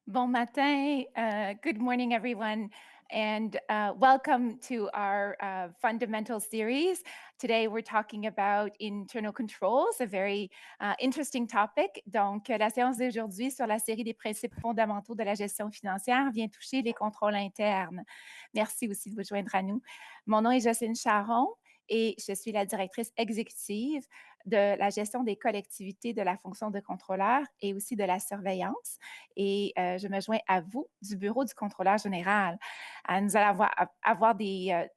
Bon matin. Good morning, everyone, and welcome to our fundamental series. Today, we're talking about internal controls, a very interesting topic. Donc, la séance d'aujourd'hui sur la série des principes fondamentaux de la gestion financière vient toucher les contrôles internes. Merci aussi de vous joindre à nous. Mon nom est Jocelyne Charon et je suis la directrice exécutive de la gestion des collectivités de la fonction de contrôleur et aussi de la surveillance. Et je me joins à vous du bureau du contrôleur général. Nous allons avoir des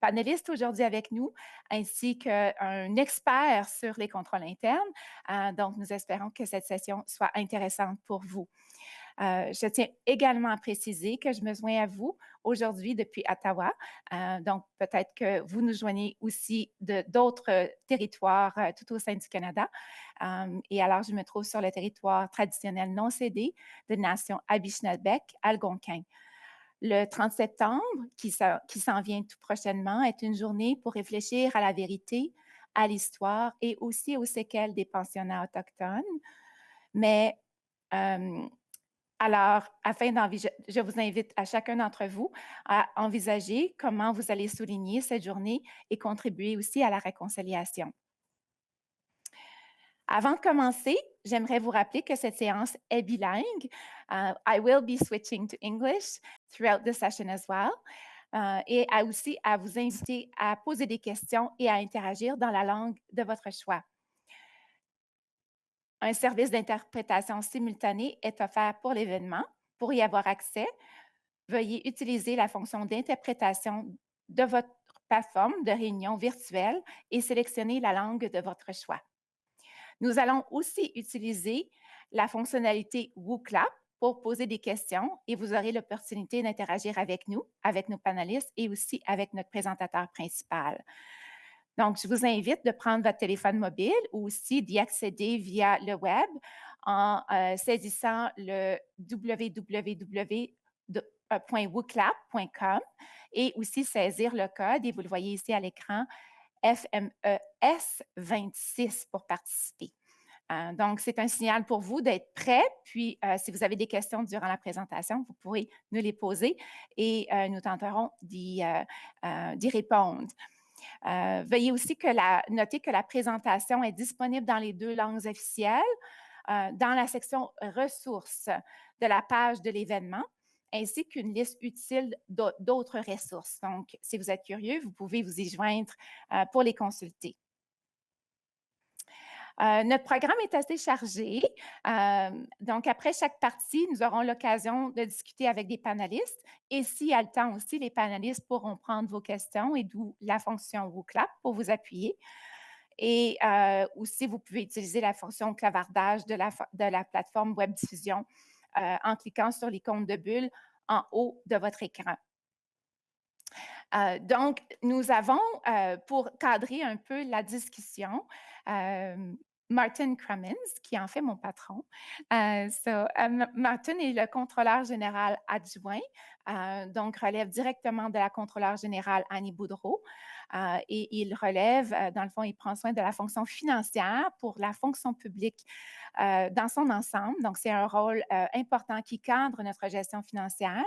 panélistes aujourd'hui avec nous, ainsi qu'un expert sur les contrôles internes. Donc, nous espérons que cette session soit intéressante pour vous. Je tiens également à préciser que je me joins à vous aujourd'hui depuis Ottawa. Donc, peut-être que vous nous joignez aussi d'autres territoires tout au sein du Canada. Et alors, je me trouve sur le territoire traditionnel non cédé de Nation Anishinaabe-Algonquin. Le 30 septembre, qui s'en vient tout prochainement, est une journée pour réfléchir à la vérité, à l'histoire et aussi aux séquelles des pensionnats autochtones. Mais alors, je vous invite à chacun d'entre vous à envisager comment vous allez souligner cette journée et contribuer aussi à la réconciliation. Avant de commencer, j'aimerais vous rappeler que cette séance est bilingue. I will be switching to English throughout the session as well. Et aussi à vous inviter à poser des questions et à interagir dans la langue de votre choix. Un service d'interprétation simultanée est offert pour l'événement. Pour y avoir accès, veuillez utiliser la fonction d'interprétation de votre plateforme de réunion virtuelle et sélectionner la langue de votre choix. Nous allons aussi utiliser la fonctionnalité WooClap pour poser des questions et vous aurez l'opportunité d'interagir avec nous, avec nos panélistes et aussi avec notre présentateur principal. Donc, je vous invite de prendre votre téléphone mobile ou aussi d'y accéder via le web en saisissant le www.wooclap.com et aussi saisir le code, et vous le voyez ici à l'écran, FMES26 pour participer. Donc, c'est un signal pour vous d'être prêt. Puis, si vous avez des questions durant la présentation, vous pourrez nous les poser et nous tenterons d'y répondre. Veuillez aussi noter que la présentation est disponible dans les 2 langues officielles dans la section ressources de la page de l'événement, ainsi qu'une liste utile d'autres ressources. Donc, si vous êtes curieux, vous pouvez vous y joindre pour les consulter. Notre programme est assez chargé. Donc, après chaque partie, nous aurons l'occasion de discuter avec des panélistes. Et s'il y a le temps aussi, les panélistes pourront prendre vos questions et d'où la fonction WooClap pour vous appuyer. Et aussi, vous pouvez utiliser la fonction clavardage de la plateforme web diffusion en cliquant sur l'icône de bulle en haut de votre écran. Donc, nous avons, pour cadrer un peu la discussion, Martin Crummins, qui est en fait mon patron. Martin est le contrôleur général adjoint, donc relève directement de la contrôleur générale Annie Boudreau. Et il relève, dans le fond, il prend soin de la fonction financière pour la fonction publique dans son ensemble. Donc, c'est un rôle important qui cadre notre gestion financière.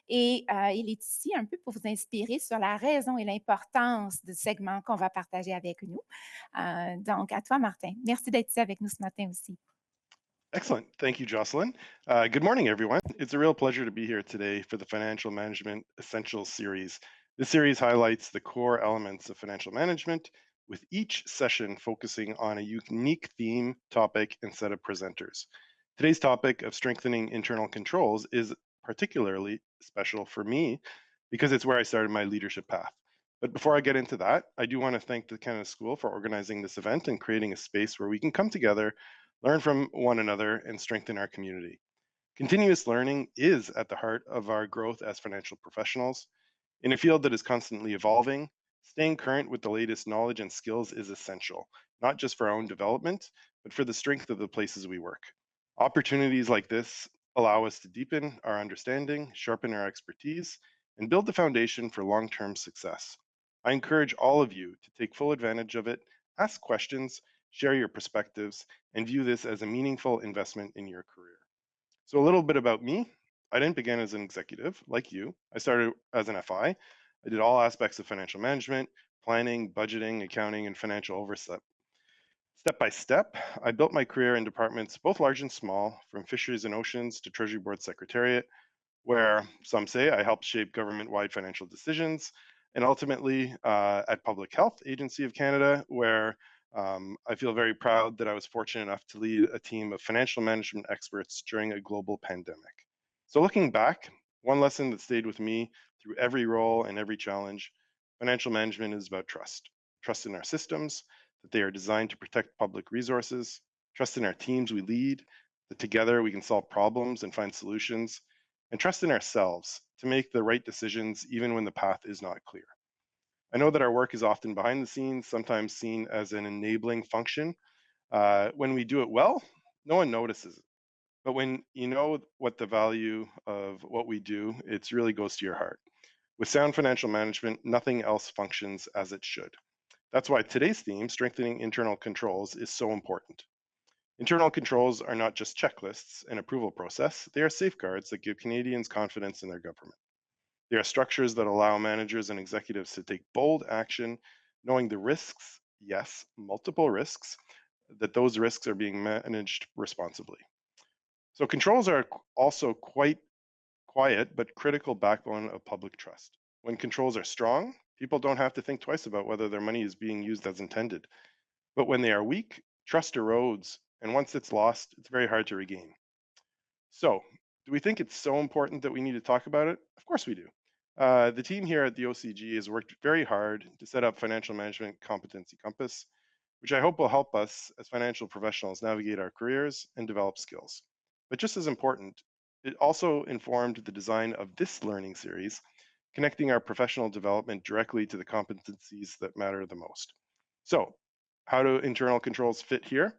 Et il est ici un peu pour vous inspirer sur la raison et l'importance du segment qu'on va partager avec nous. Donc, à toi, Martin. Merci d'être ici avec nous ce matin aussi. Excellent. Thank you, Jocelyn. Good morning, everyone. It's a real pleasure to be here today for the Financial Management Essentials series. This series highlights the core elements of financial management, with each session focusing on a unique theme, topic, and set of presenters. Today's topic of strengthening internal controls is particularly special for me because it's where I started my leadership path. But before I get into that, I do want to thank the Canada School for organizing this event and creating a space where we can come together, learn from one another, and strengthen our community. Continuous learning is at the heart of our growth as financial professionals. In a field that is constantly evolving, staying current with the latest knowledge and skills is essential, not just for our own development, but for the strength of the places we work. Opportunities like this allow us to deepen our understanding, sharpen our expertise, and build the foundation for long-term success. I encourage all of you to take full advantage of it, ask questions, share your perspectives, and view this as a meaningful investment in your career. So, a little bit about me. I didn't begin as an executive like you. I started as an FI. I did all aspects of financial management, planning, budgeting, accounting, and financial oversight. Step by step, I built my career in departments both large and small, from fisheries and oceans to Treasury Board Secretariat, where some say I helped shape government wide financial decisions, and ultimately at Public Health Agency of Canada, where I feel very proud that I was fortunate enough to lead a team of financial management experts during a global pandemic. So, looking back, one lesson that stayed with me through every role and every challenge: financial management is about trust. Trust in our systems, that they are designed to protect public resources, trust in our teams we lead, that together we can solve problems and find solutions, and trust in ourselves to make the right decisions even when the path is not clear. I know that our work is often behind the scenes, sometimes seen as an enabling function. When we do it well, no one notices it. But when you know what the value of what we do, it really goes to your heart. With sound financial management, nothing else functions as it should. That's why today's theme, strengthening internal controls, is so important. Internal controls are not just checklists and approval process, they are safeguards that give Canadians confidence in their government. They are structures that allow managers and executives to take bold action, knowing the risks, yes, multiple risks, that those risks are being managed responsibly. So controls are also quite quiet but critical backbone of public trust. When controls are strong, people don't have to think twice about whether their money is being used as intended. But when they are weak, trust erodes, and once it's lost, it's very hard to regain. So, do we think it's so important that we need to talk about it? Of course we do. The team here at the OCG has worked very hard to set up financial management competency compass, which I hope will help us as financial professionals navigate our careers and develop skills. But just as important, it also informed the design of this learning series, connecting our professional development directly to the competencies that matter the most. So, how do internal controls fit here?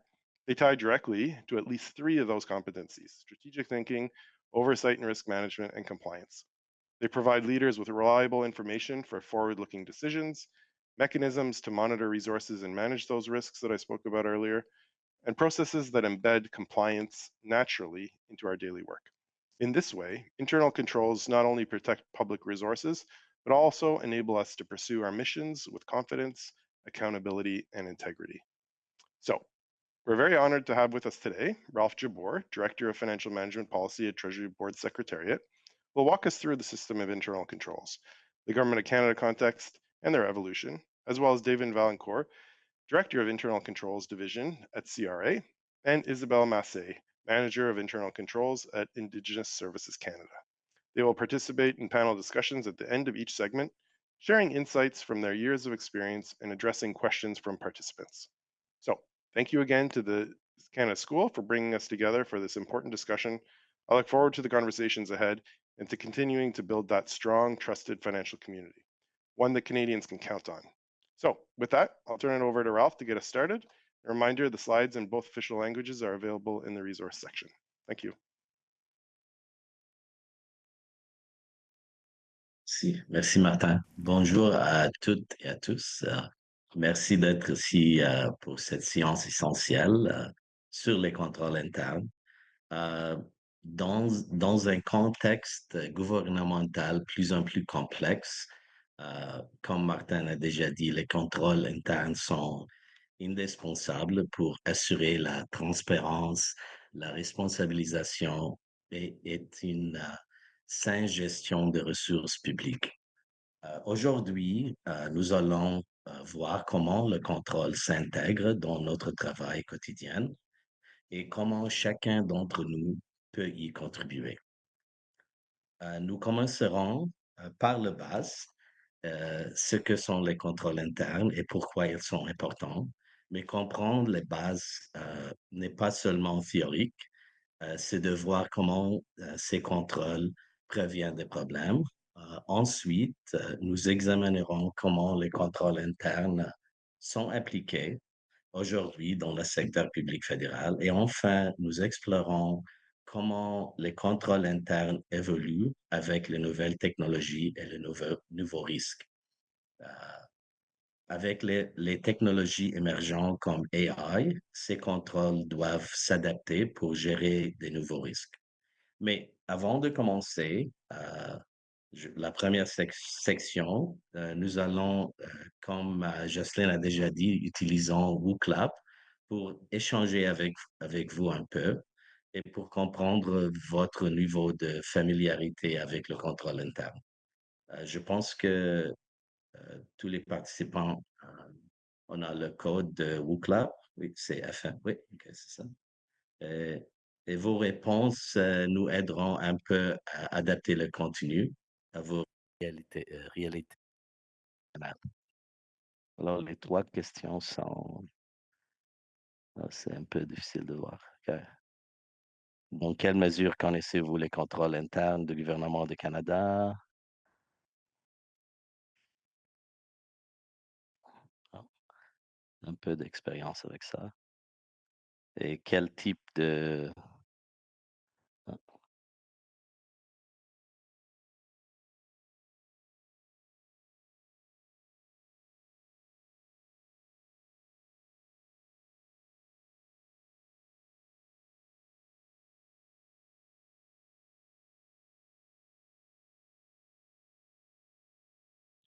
They tie directly to at least three of those competencies: strategic thinking, oversight and risk management, and compliance. They provide leaders with reliable information for forward looking decisions, mechanisms to monitor resources and manage those risks that I spoke about earlier, and processes that embed compliance naturally into our daily work. In this way, internal controls not only protect public resources, but also enable us to pursue our missions with confidence, accountability, and integrity. So, we're very honored to have with us today Ralph Jabbour, Director of Financial Management Policy at Treasury Board Secretariat, who will walk us through the system of internal controls, the Government of Canada context, and their evolution, as well as David Valancourt, Director of Internal Controls Division at CRA, and Isabelle Massé, Manager of Internal Controls at Indigenous Services Canada. They will participate in panel discussions at the end of each segment, sharing insights from their years of experience and addressing questions from participants. So, thank you again to the Canada School for bringing us together for this important discussion. I look forward to the conversations ahead and to continuing to build that strong, trusted financial community, one that Canadians can count on. So, with that, I'll turn it over to Ralph to get us started. A reminder, the slides in both official languages are available in the resource section. Thank you. Merci Martin. Bonjour à toutes et à tous. Merci d'être ici pour cette séance essentielle sur les contrôles internes. Euh, dans un contexte gouvernemental plus en plus complexe, comme Martin a déjà dit, les contrôles internes sont indispensables pour assurer la transparence, la responsabilisation et une saine gestion des ressources publiques. Aujourd'hui, nous allons voir comment le contrôle s'intègre dans notre travail quotidien et comment chacun d'entre nous peut y contribuer. Nous commencerons par la base, ce que sont les contrôles internes et pourquoi ils sont importants. Mais comprendre les bases n'est pas seulement théorique, c'est de voir comment ces contrôles préviennent des problèmes. Ensuite, nous examinerons comment les contrôles internes sont appliqués aujourd'hui dans le secteur public fédéral. Et enfin, nous explorons comment les contrôles internes évoluent avec les nouvelles technologies et les nouveaux risques. Avec les technologies émergentes comme AI, ces contrôles doivent s'adapter pour gérer des nouveaux risques. Mais avant de commencer, la première section, nous allons, comme Jocelyn a déjà dit, utilisons WooClap pour échanger avec vous un peu et pour comprendre votre niveau de familiarité avec le contrôle interne. Je pense que tous les participants, on a le code de WooClap. Oui, c'est F1. Oui, ok, c'est ça. Euh, et vos réponses nous aideront un peu à adapter le contenu à vos réalités. Alors, les trois questions sont... c'est un peu difficile de voir. Ok. Dans quelle mesure connaissez-vous les contrôles internes du gouvernement du Canada? Ah, un peu d'expérience avec ça. Et quel type de... ah,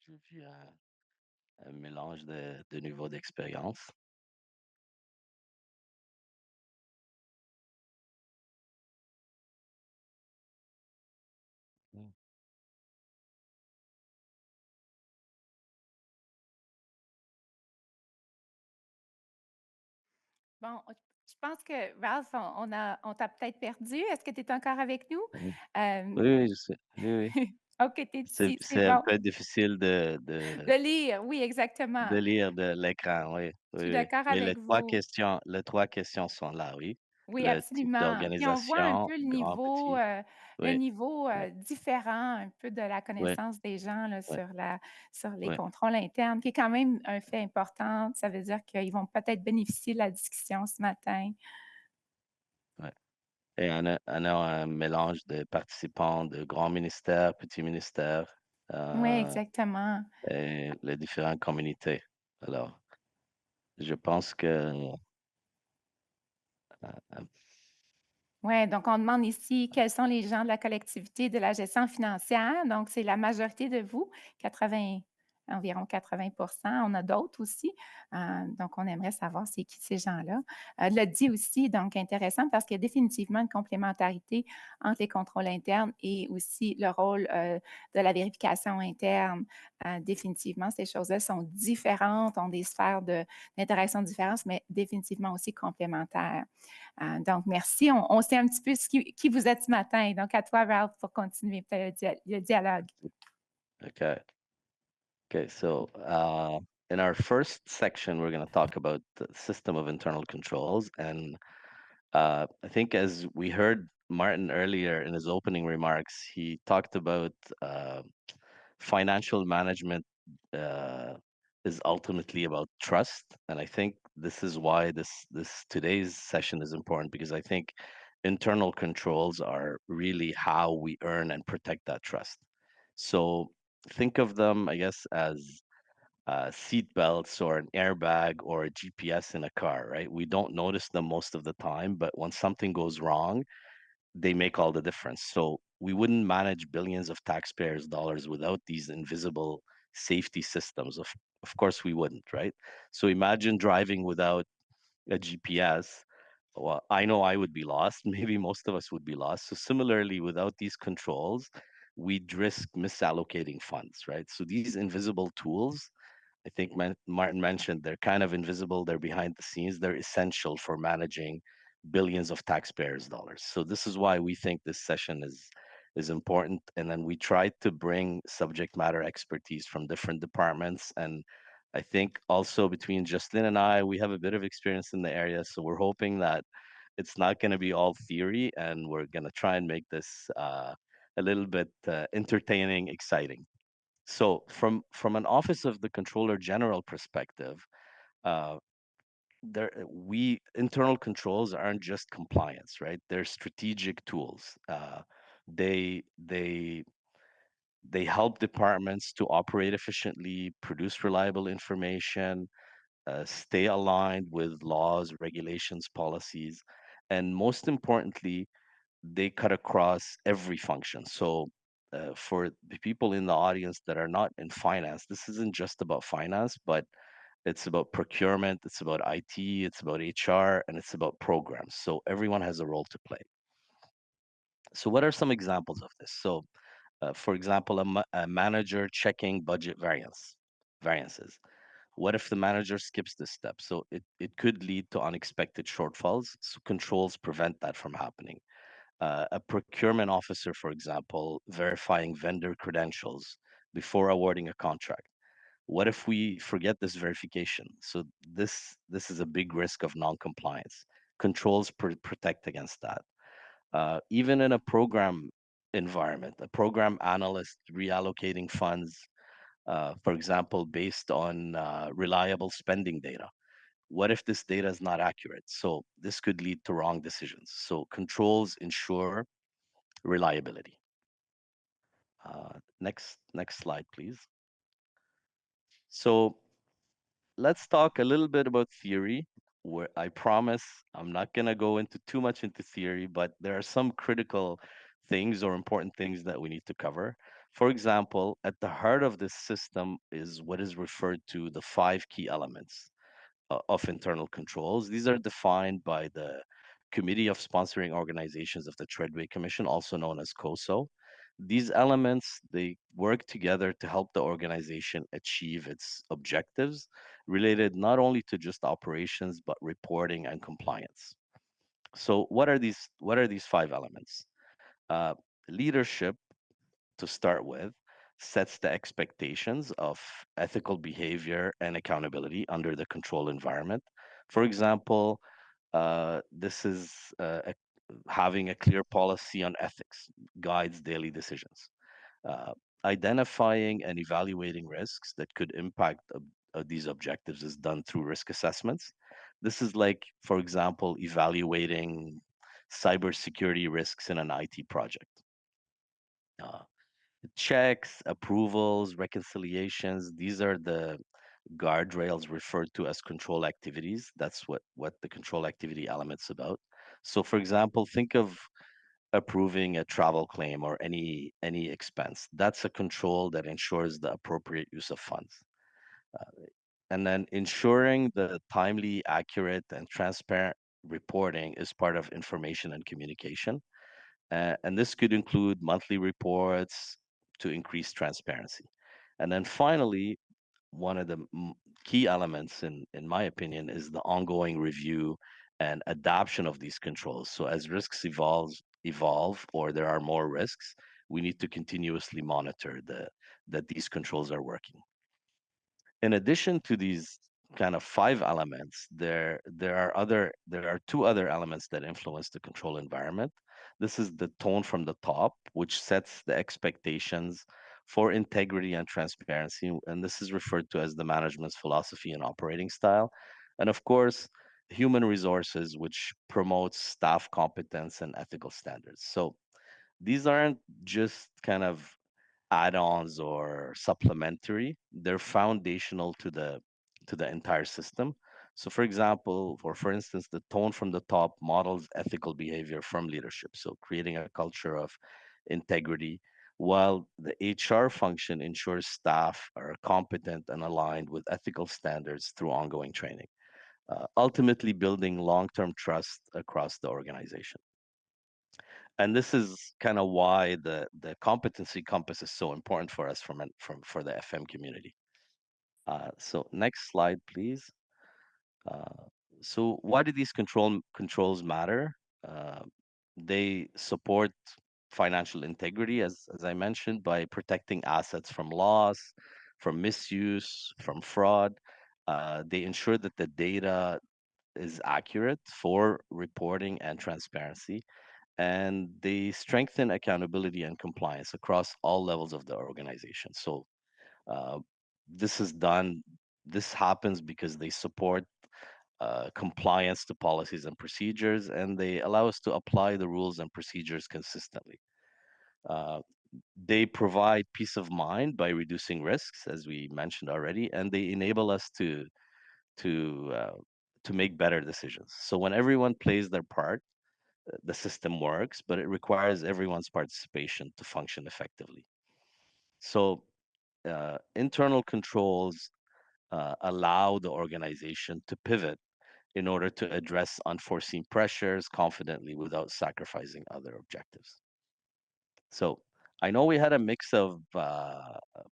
j'ai vu un mélange de niveaux d'expérience. Mm. Bon, je pense que Ralph, on t'a peut-être perdu. Est-ce que tu es encore avec nous? Mhm. Euh, Oui, oui, je sais. Oui, oui. OK, tu es C'est, ici, c'est c'est un bon. peu difficile De lire, oui, exactement. de lire de l'écran, oui, Je suis oui, oui. d'accord Mais avec vous. les trois questions sont là, oui. Oui, Le type absolument. Puis on voit un d'organisation, peu grand, petit, le oui, niveau oui, différent un peu de la oui, connaissance des gens là, oui, sur les oui, contrôles internes, qui est quand même un fait important. Ça veut dire qu'ils vont peut-être bénéficier de la discussion ce matin. oui. Et on a un mélange de participants de grands ministères, petits ministères, Oui, euh, exactement. et les différentes communautés. Alors, je pense que euh, Oui, donc on demande ici quels sont les gens de la collectivité de la gestion financière. Donc, c'est la majorité de vous, 80, environ 80. On a d'autres aussi. Donc, on aimerait savoir c'est qui ces gens-là. Le dit aussi, donc intéressant parce qu'il y a définitivement une complémentarité entre les contrôles internes et aussi le rôle de la vérification interne. Définitivement, ces choses-là sont différentes, ont des sphères d'interaction différentes, mais définitivement aussi complémentaires. Donc, merci. On sait un petit peu qui vous êtes ce matin. Donc, à toi, Ralph, pour continuer le dialogue. okay. Okay, so in our first section, we're going to talk about the system of internal controls. And I think as we heard Martin earlier in his opening remarks, he talked about uh, financial management uh, is ultimately about trust. And I think this is why this today's session is important because I think internal controls are really how we earn and protect that trust. So think of them, I guess, as seat belts or an airbag or a GPS in a car, right? We don't notice them most of the time, but when something goes wrong, they make all the difference. So we wouldn't manage billions of taxpayers' dollars without these invisible safety systems. Of course, we wouldn't, right? So imagine driving without a GPS. Well, I know I would be lost. Maybe most of us would be lost. So similarly, without these controls, we'd risk misallocating funds, right? So these invisible tools I think Martin mentioned they're kind of invisible. They're behind the scenes. They're essential for managing billions of taxpayers' dollars. So this is why we think this session is important. And then we tried to bring subject matter expertise from different departments. And I think also between Justin and I, we have a bit of experience in the area. So we're hoping that it's not going to be all theory, and we're going to try and make this a little bit entertaining, exciting. So from an Office of the Controller General perspective, uh, there we internal controls aren't just compliance, right? They're strategic tools. They they they help departments to operate efficiently, produce reliable information, stay aligned with laws, regulations, policies, and most importantly, they cut across every function. So for the people in the audience that are not in finance, this isn't just about finance, but it's about procurement, it's about IT, it's about HR, and it's about programs. So everyone has a role to play. So what are some examples of this? So for example, a manager checking budget variances. What if the manager skips this step? So it could lead to unexpected shortfalls. So controls prevent that from happening. A procurement officer, for example, verifying vendor credentials before awarding a contract. What if we forget this verification? So this is a big risk of non-compliance. Controls protect against that. Even in a program environment, a program analyst reallocating funds, for example, based on reliable spending data. What if this data is not accurate? So this could lead to wrong decisions. So controls ensure reliability. Next slide, please. So let's talk a little bit about theory. Where I promise I'm not going to go into too much into theory, but there are some critical things or important things that we need to cover. For example, at the heart of this system is what is referred to the five key elements of internal controls. These are defined by the Committee of Sponsoring Organizations of the Treadway Commission, also known as COSO. These elements, they work together to help the organization achieve its objectives related not only to just operations, but reporting and compliance. So what are these five elements? Uh, Leadership, to start with, sets the expectations of ethical behavior and accountability under the control environment. For example, this is having a clear policy on ethics guides daily decisions. Uh, Identifying and evaluating risks that could impact these objectives is done through risk assessments. This is like, for example, evaluating cybersecurity risks in an IT project. Uh, Checks, approvals, reconciliations, these are the guardrails referred to as control activities. That's what the control activity element's about. So for example, think of approving a travel claim or any expense. That's a control that ensures the appropriate use of funds. And then ensuring the timely, accurate, and transparent reporting is part of information and communication. And this could include monthly reports to increase transparency. And then finally, one of the key elements, in my opinion, is the ongoing review and adoption of these controls. So as risks evolve or there are more risks, we need to continuously monitor that these controls are working. In addition to these kind of five elements, there are two other elements that influence the control environment. This is the tone from the top, which sets the expectations for integrity and transparency, and this is referred to as the management's philosophy and operating style. And of course, human resources, which promotes staff competence and ethical standards. So these aren't just kind of add-ons or supplementary. They're foundational to the entire system. So for example, or for instance, the tone from the top models ethical behavior from leadership, so creating a culture of integrity, while the HR function ensures staff are competent and aligned with ethical standards through ongoing training, ultimately building long-term trust across the organization. And this is kind of why the competency compass is so important for us for the FM community. So next slide, please. Uh, so why do these controls matter? Uh, they support financial integrity, as I mentioned, by protecting assets from loss, from misuse, from fraud. They ensure that the data is accurate for reporting and transparency, and they strengthen accountability and compliance across all levels of the organization. So uh, this is done. This happens because they support compliance to policies and procedures, and they allow us to apply the rules and procedures consistently. Uh, they provide peace of mind by reducing risks, as we mentioned already, and they enable us to uh, to make better decisions. So when everyone plays their part, the system works, but it requires everyone's participation to function effectively. So internal controls allow the organization to pivot in order to address unforeseen pressures confidently without sacrificing other objectives. So I know we had a mix of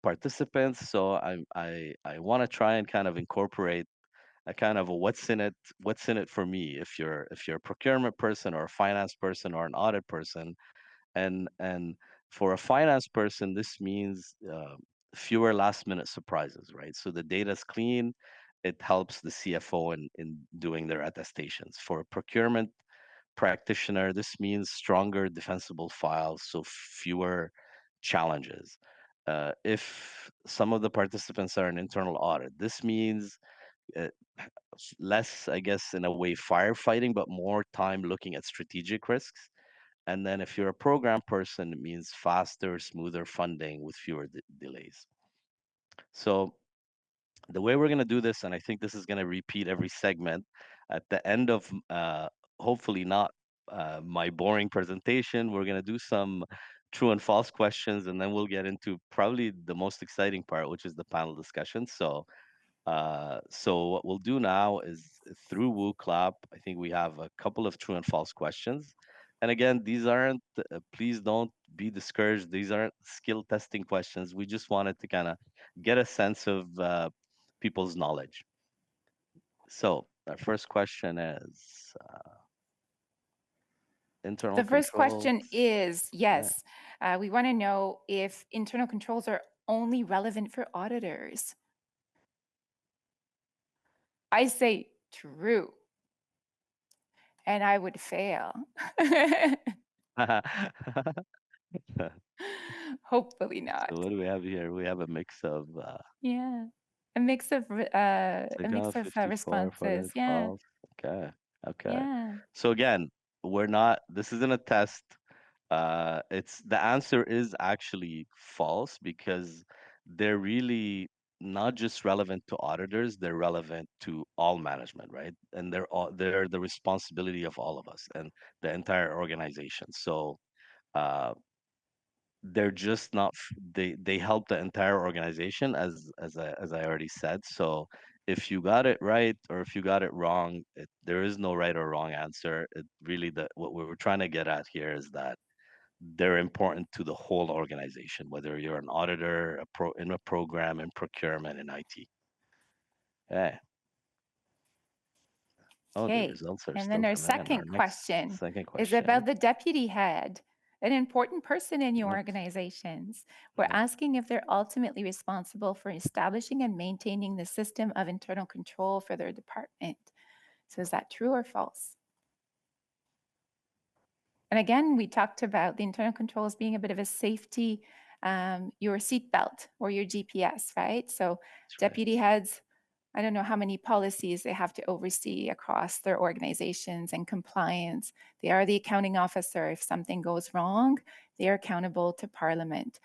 participants, so I want to try and kind of incorporate a kind of a what's in it for me. If you're a procurement person or a finance person or an audit person, and for a finance person, this means fewer last minute surprises, right? So the data's clean. It helps the CFO in doing their attestations. For a procurement practitioner, this means stronger defensible files, so fewer challenges. If some of the participants are an internal audit, this means uh, less, I guess, in a way, firefighting, but more time looking at strategic risks. And then if you're a program person, it means faster, smoother funding with fewer delays. So the way we're going to do this, and I think this is going to repeat every segment, at the end of hopefully not my boring presentation, we're going to do some true and false questions, and then we'll get into probably the most exciting part, which is the panel discussion. So what we'll do now is through Woo Clap, I think we have a couple of true and false questions. And again, these aren't, please don't be discouraged. These aren't skill testing questions. We just wanted to kind of get a sense of people's knowledge. So our first question is internal The first controls. question is, Yeah. yes, we want to know if internal controls are only relevant for auditors. I say true, and I would fail. Hopefully not. So what do we have here? We have a mix of Yeah, a mix of take out 54, 40, responses. Yeah, false. Okay. Okay. yeah. So again, we're not, this isn't a test. It's the answer is actually false because they're really not just relevant to auditors, they're relevant to all management, right? And they're the responsibility of all of us and the entire organization. So uh, they're just not they help the entire organization as I already said. So if you got it right or if you got it wrong, there is no right or wrong answer. It really what we were trying to get at here is that they're important to the whole organization, whether you're an auditor, in a program, in procurement, in IT. Yeah. Oh, the Okay. results are And still then our coming in. Our second next question second is question. about the deputy head, an important person in your Next. organizations. We're Mhm. asking if they're ultimately responsible for establishing and maintaining the system of internal control for their department. So is that true or false? And again, we talked about the internal controls being a bit of a safety, your seatbelt or your GPS, right? So That's right. deputy heads, I don't know how many policies they have to oversee across their organizations and compliance. They are the accounting officer. If something goes wrong, they are accountable to Parliament.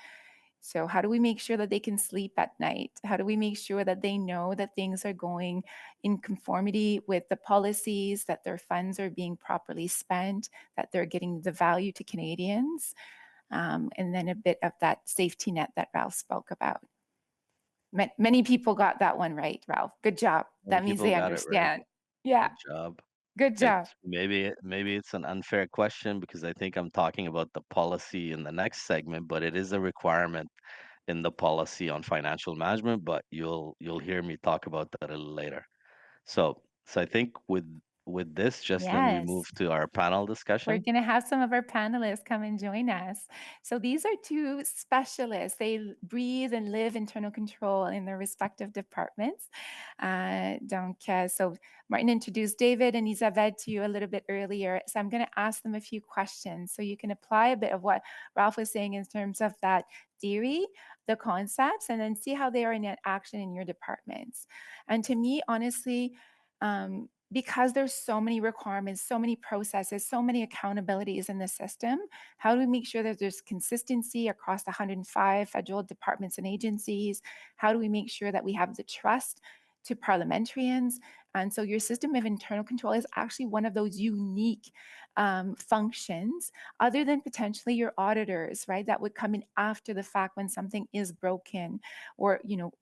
So how do we make sure that they can sleep at night? How do we make sure that they know that things are going in conformity with the policies, that their funds are being properly spent, that they're getting the value to Canadians? And then a bit of that safety net that Ralph spoke about. Many people got that one right, Ralph. Good job. Many That means people they got it right. understand. Yeah, Good job. good job. Maybe it's an unfair question because I think I'm talking about the policy in the next segment, but it is a requirement in the policy on financial management, but you'll hear me talk about that a little later. So I think with this, Jesslyn, we Yes. move to our panel We're discussion. going to have some of our panelists come and join us. So these are two specialists. They breathe and live internal control in their respective departments. So Martin introduced David and Isabelle to you a little bit earlier. So I'm going to ask them a few questions so you can apply a bit of what Ralph was saying in terms of that theory, the concepts, and then see how they are in action in your departments. And to me, honestly, because there's so many requirements, so many processes, so many accountabilities in the system, how do we make sure that there's consistency across the 105 federal departments and agencies? How do we make sure that we have the trust to parliamentarians. And so your system of internal control is actually one of those unique functions, other than potentially your auditors, right? That would come in after the fact when something is broken, or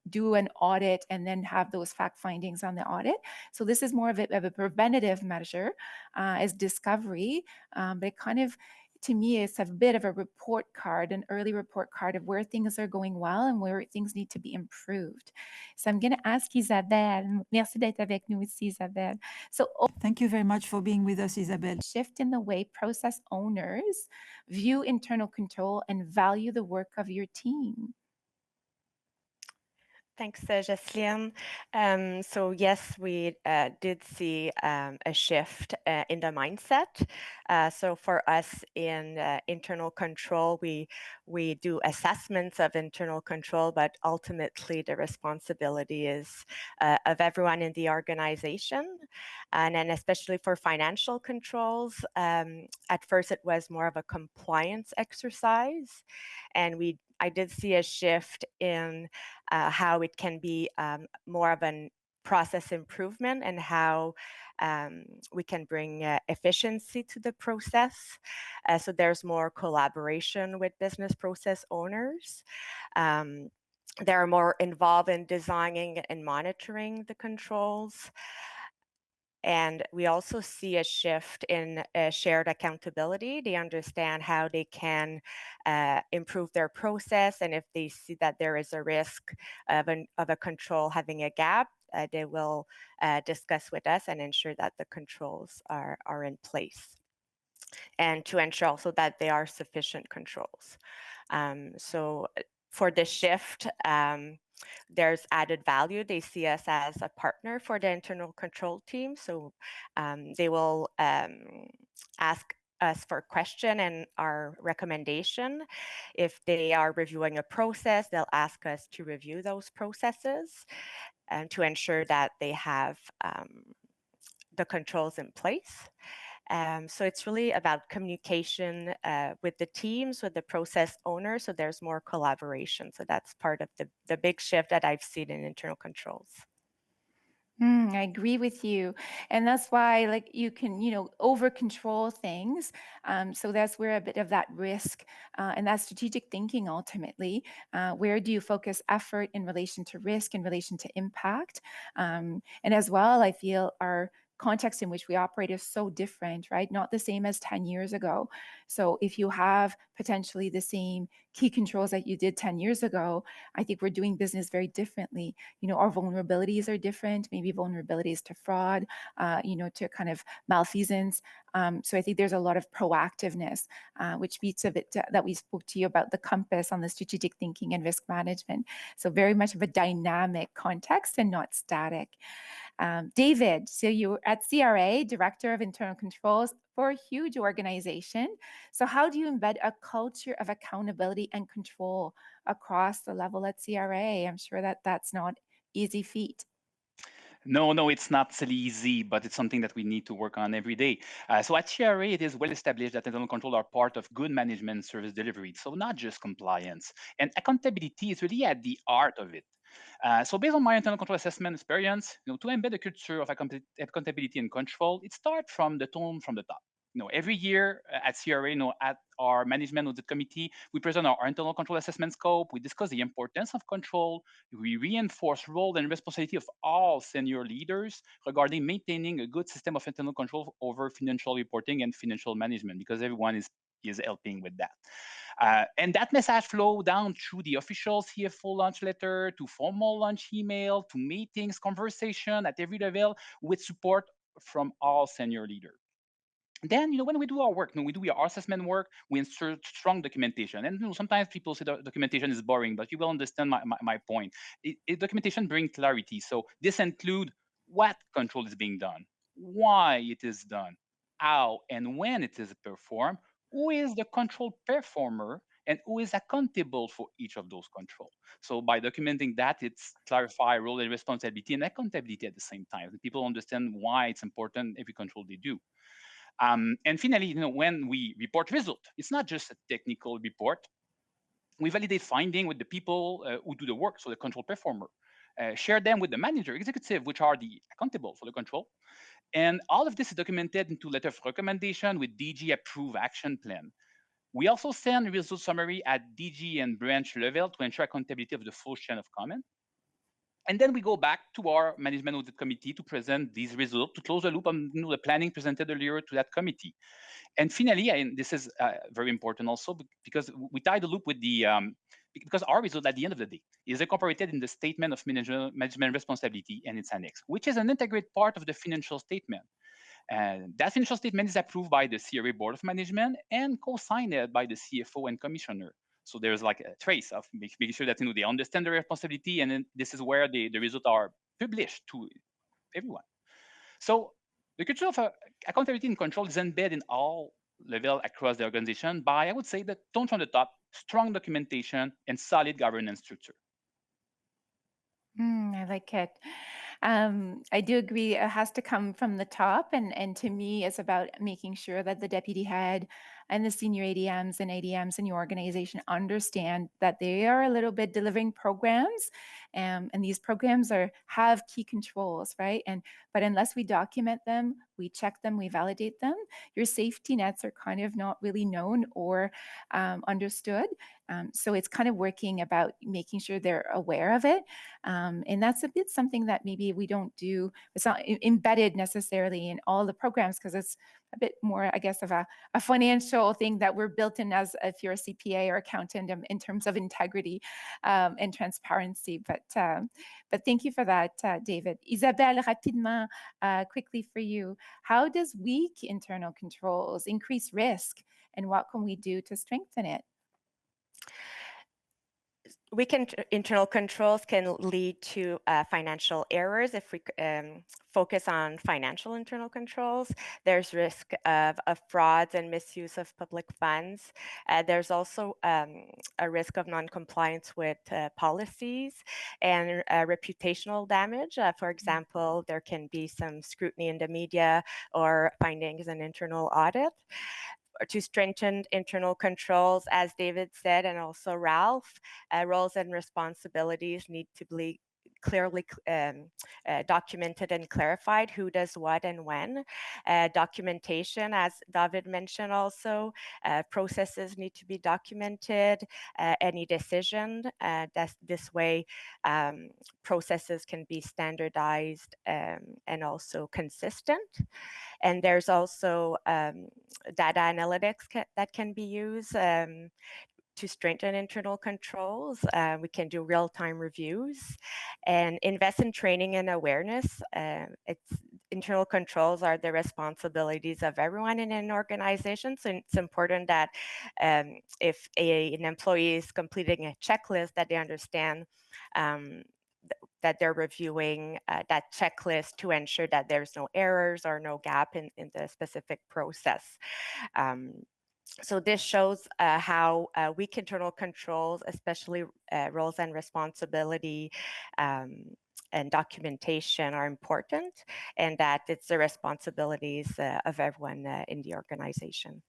do an audit and then have those fact findings on the audit. So this is more of a preventative measure as discovery, but it kind of, to me, it's a bit of a report card, an early report card of where things are going well and where things need to be improved. So I'm going to ask Isabelle. Merci d'être avec nous aussi, Isabelle. So Thank you very much for being with us, Isabelle. shift in the way process owners view internal control and value the work of your team. Thanks, Jocelyn. So yes, we did see a shift in the mindset. So for us in internal control, we do assessments of internal control, but ultimately the responsibility is of everyone in the organization. And then especially for financial controls, at first it was more of a compliance exercise, and I did see a shift in how it can be more of a process improvement and how we can bring efficiency to the process. So there's more collaboration with business process owners. They're more involved in designing and monitoring the controls. And we also see a shift in shared accountability. They understand how they can improve their process, and if they see that there is a risk of a control having a gap, they will discuss with us and ensure that the controls are in place, and to ensure also that they are sufficient controls. So for the shift, there's added value. They see us as a partner for the internal control team. So they will ask us for question and our recommendation. If they are reviewing a process, they'll ask us to review those processes and to ensure that they have the controls in place. So it's really about communication with the teams, with the process owners, so there's more collaboration. So that's part of the big shift that I've seen in internal controls. I agree with you. And that's why, like, you can, over control things. So that's where a bit of that risk and that strategic thinking ultimately, where do you focus effort in relation to risk, in relation to impact? And as well, I feel our context in which we operate is so different, right? Not the same as 10 years ago. So if you have potentially the same key controls that you did 10 years ago, I think we're doing business very differently. Our vulnerabilities are different, maybe vulnerabilities to fraud, to kind of malfeasance. So I think there's a lot of proactiveness, which beats a bit that we spoke to you about the compass on the strategic thinking and risk management. So very much of a dynamic context and not static. David, so you're at CRA, Director of Internal Controls for a huge organization. So how do you embed a culture of accountability and control across the level at CRA? I'm sure that that's not easy feat. No, it's not silly easy, but it's something that we need to work on every day. So at CRA, it is well established that internal control are part of good management and service delivery. So not just compliance. And accountability is really at the heart of it. So based on my internal control assessment experience, to embed a culture of accountability and control, it starts from the tone from the top. Every year at CRA, at our management audit committee, we present our internal control assessment scope. We discuss the importance of control. We reinforce role and responsibility of all senior leaders regarding maintaining a good system of internal control over financial reporting and financial management, because everyone is helping with that. And that message flow down through the official CFO launch letter, to formal launch email, to meetings, conversation at every level, with support from all senior leaders. Then, when we do our work, we do our assessment work, we insert strong documentation. And sometimes people say the documentation is boring, but you will understand my point. Documentation brings clarity. So this includes what control is being done, why it is done, how and when it is performed, who is the control performer, and who is accountable for each of those controls. So by documenting that, it's clarify role and responsibility and accountability at the same time. People understand why it's important every control they do. And finally, when we report result, it's not just a technical report. We validate finding with the people who do the work, so the control performer. share them with the manager, executive, which are the accountable for the control. And all of this is documented into letter of recommendation with DG approved action plan. We also send result summary at DG and branch level to ensure accountability of the full chain of command. And then we go back to our management audit committee to present these results to close the loop on the planning presented earlier to that committee. And finally, and this is very important also because we tie the loop with the because our result at the end of the day is incorporated in the statement of management responsibility and its annex, which is an integrated part of the financial statement. And that financial statement is approved by the CRA Board of Management and co-signed by the CFO and Commissioner. So there's like a trace of making sure that they understand their responsibility, and then this is where the results are published to everyone. So the culture of accountability and control is embedded in all levels across the organization by, I would say, the tone from the top, strong documentation, and solid governance structure. I like it. I do agree. It has to come from the top, and to me, it's about making sure that the deputy head and the senior ADMs and ADMs in your organization understand that they are a little bit delivering programs, and these programs have key controls, right? But unless we document them, we check them, we validate them, your safety nets are kind of not really known or understood. So it's kind of working about making sure they're aware of it. And that's a bit something that maybe we don't do. It's not embedded necessarily in all the programs because it's a bit more, I guess, of a financial thing that we're built in as if you're a CPA or accountant in terms of integrity and transparency. But thank you for that, David. Isabelle, rapidement, quickly for you, how does weak internal controls increase risk, and what can we do to strengthen it? Weak internal controls can lead to financial errors. If we focus on financial internal controls, there's risk of frauds and misuse of public funds. There's also a risk of non-compliance with policies and reputational damage. For example, there can be some scrutiny in the media or findings in internal audit. To strengthen internal controls, as David said, and also Ralph, roles and responsibilities need to be clearly documented and clarified, who does what and when. Documentation, as David mentioned also, processes need to be documented, any decision. This way, processes can be standardized and also consistent. And there's also data analytics that can be used to strengthen internal controls. We can do real-time reviews and invest in training and awareness. Internal controls are the responsibilities of everyone in an organization. So it's important that if an employee is completing a checklist, that they understand that they're reviewing that checklist to ensure that there's no errors or no gap in the specific process. So this shows how weak internal controls, especially roles and responsibility and documentation, are important, and that it's the responsibilities of everyone in the organization.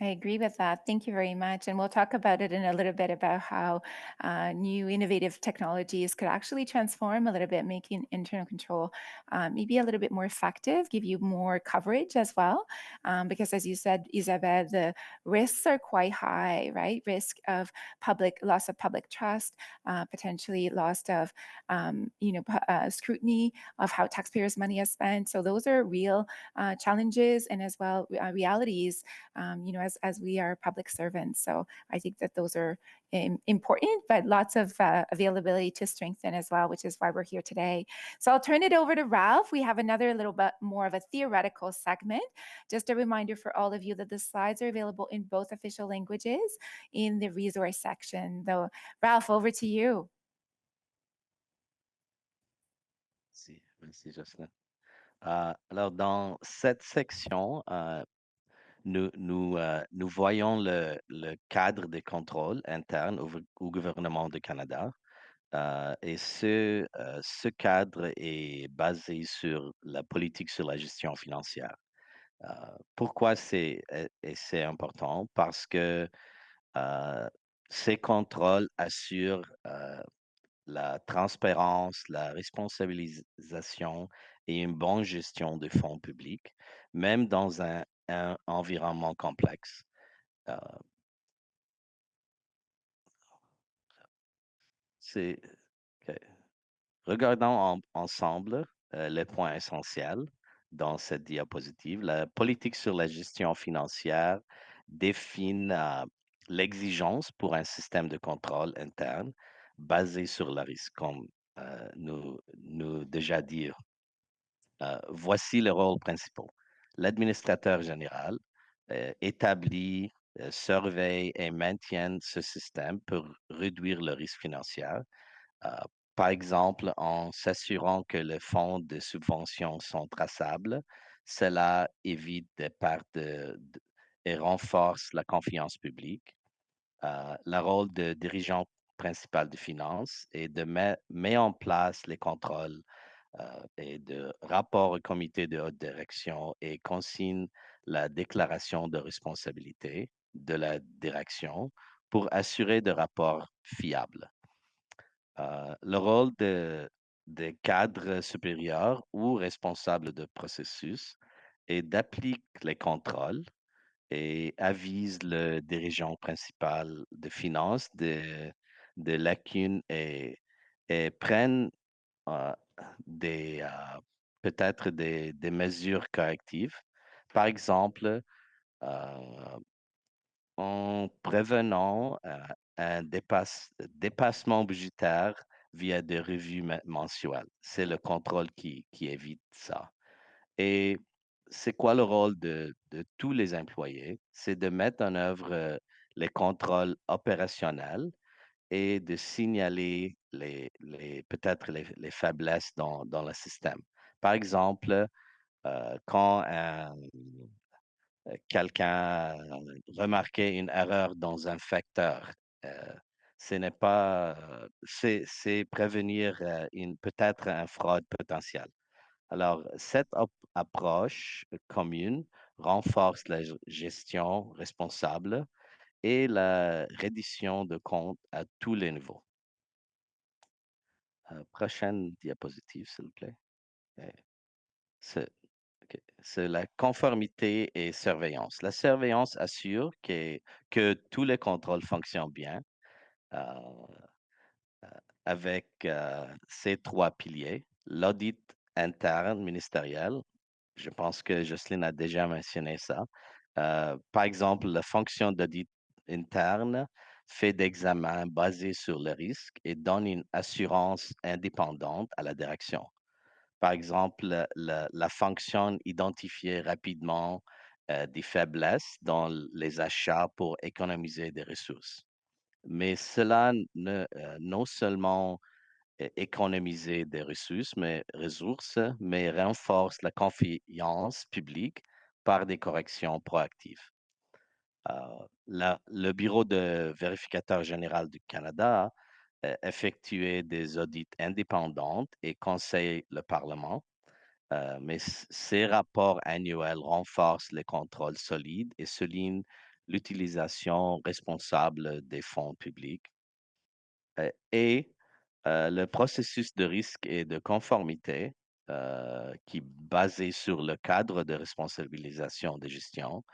I agree with that. Thank you very much. And we'll talk about it in a little bit about how new innovative technologies could actually transform a little bit, making internal control maybe a little bit more effective, give you more coverage as well. Because as you said, Isabelle, the risks are quite high, right? Risk of loss of public trust, potentially loss of, scrutiny of how taxpayers' money is spent. So those are real challenges and as well realities, as we are public servants. So I think that those are important, but lots of availability to strengthen as well, which is why we're here today. So I'll turn it over to Ralph. We have another little bit more of a theoretical segment. Just a reminder for all of you that the slides are available in both official languages in the resource section. So Ralph, over to you. Merci Jocelyn. Alors, dans cette section, nous voyons le cadre des contrôles internes au gouvernement du Canada. Et ce cadre est basé sur la politique sur la gestion financière. Pourquoi c'est important? Parce que ces contrôles assurent la transparence, la responsabilisation et une bonne gestion des fonds publics, même dans un environnement complexe. Euh, c'est, ok. Regardons ensemble les points essentiels dans cette diapositive. La politique sur la gestion financière définit l'exigence pour un système de contrôle interne basé sur le risque, comme nous déjà dit. Voici les rôles principaux. L'administrateur général établit, surveille et maintient ce système pour réduire le risque financier. Euh, Par exemple, en s'assurant que les fonds de subvention sont traçables, cela évite des pertes et renforce la confiance publique. Le rôle de dirigeant principal de finances est de mettre en place les contrôles et de rapport au comité de haute direction et consigne la déclaration de responsabilité de la direction pour assurer des rapports fiables. Le rôle des cadres supérieurs ou responsables de processus est d'appliquer les contrôles et avise le dirigeant principal de finances de lacunes et prennent euh, peut-être des mesures correctives. Par exemple, euh, en prévenant un dépassement budgétaire via des revues mensuelles. C'est le contrôle qui évite ça. Et c'est quoi le rôle de tous les employés? C'est de mettre en œuvre les contrôles opérationnels et de signaler peut-être les faiblesses dans le système. Par exemple, quand quelqu'un remarquait une erreur dans un facteur, euh, ce n'est pas, c'est prévenir peut-être une fraude potentielle. Alors, cette approche commune renforce la gestion responsable et la reddition de comptes à tous les niveaux. Prochaine diapositive, s'il vous plaît. Euh, C'est c'est la conformité et surveillance. La surveillance assure que tous les contrôles fonctionnent bien euh, avec ces trois piliers. L'audit interne ministériel, je pense que Jocelyne a déjà mentionné ça. Par exemple, la fonction d'audit interne fait d'examens basés sur le risque et donne une assurance indépendante à la direction. Par exemple, la fonction identifier rapidement des faiblesses dans les achats pour économiser des ressources. Mais cela non seulement économiser des ressources, mais renforce la confiance publique par des corrections proactives. Le Bureau de vérificateur général du Canada effectuait des audits indépendants et conseille le Parlement, mais ces rapports annuels renforcent les contrôles solides et soulignent l'utilisation responsable des fonds publics. Et le processus de risque et de conformité, qui est basé sur le cadre de responsabilisation de gestion,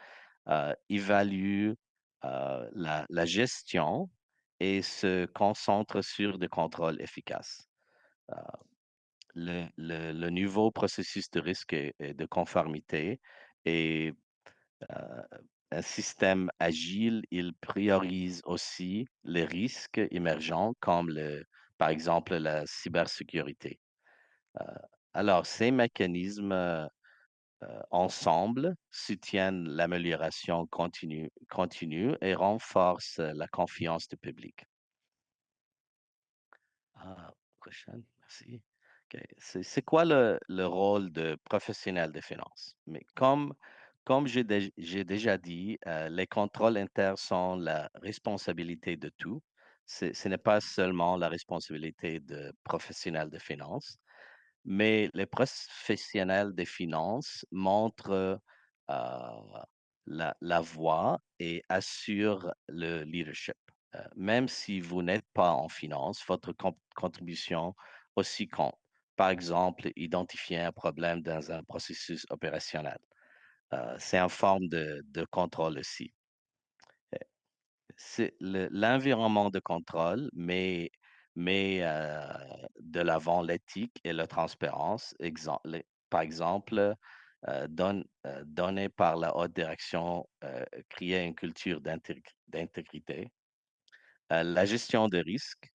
évalue la gestion et se concentre sur des contrôles efficaces. Euh, le nouveau processus de risque et de conformité est euh, un système agile. Il priorise aussi les risques émergents comme par exemple la cybersécurité. Euh, alors, ces mécanismes ensemble soutiennent l'amélioration continue et renforcent la confiance du public. Prochaine, merci. OK. C'est quoi le rôle de professionnel des finances? Mais comme j'ai déjà dit, les contrôles internes sont la responsabilité de tout. Ce n'est pas seulement la responsabilité de professionnels de finances, mais les professionnels des finances montrent la voie et assurent le leadership. Même si vous n'êtes pas en finance, votre contribution aussi compte. Par exemple, identifier un problème dans un processus opérationnel. C'est une forme de contrôle aussi. C'est l'environnement de contrôle, mais de l'avant l'éthique et la transparence. Par exemple, donné par la haute direction, créer une culture d'intégrité. La gestion des risques,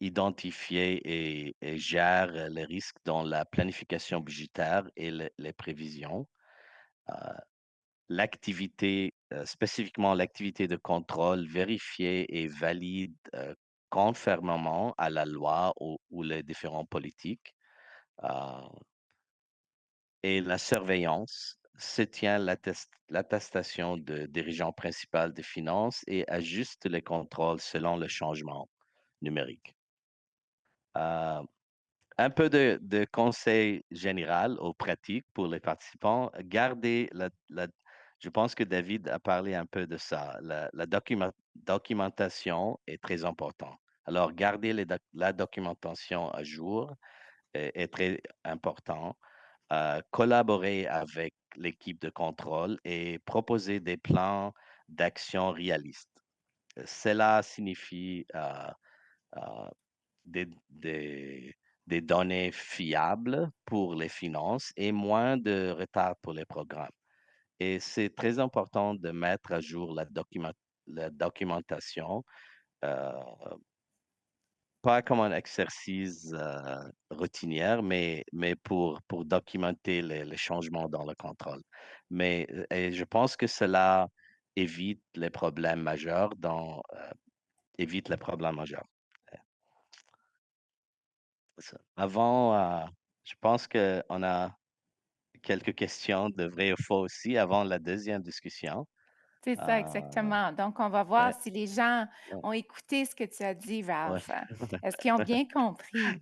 identifier et gère les risques dans la planification budgétaire et les prévisions. Euh, L'activité, spécifiquement l'activité de contrôle, vérifier et valide conformément à la loi ou les différentes politiques. Euh, et la surveillance se tient l'attestation de dirigeant principal des finances et ajuste les contrôles selon le changement numérique. Euh, un peu de conseil général aux pratiques pour les participants. Gardez je pense que David a parlé un peu de ça. La documentation est très importante. Alors, garder la documentation à jour est très important. Collaborer avec l'équipe de contrôle et proposer des plans d'action réalistes. Cela signifie euh, des, des, des données fiables pour les finances et moins de retard pour les programmes. Et c'est très important de mettre à jour la documentation, euh, pas comme un exercice routinier, mais pour documenter les changements dans le contrôle. Et je pense que cela évite les problèmes majeurs évite les problèmes majeurs. Avant, je pense qu'on a quelques questions de vrai ou faux aussi avant la deuxième discussion. C'est ça, Euh, exactement. Donc, on va voir ouais, si les gens ouais, ont écouté ce que tu as dit, ouais, Ralph. Est-ce qu'ils ont bien compris?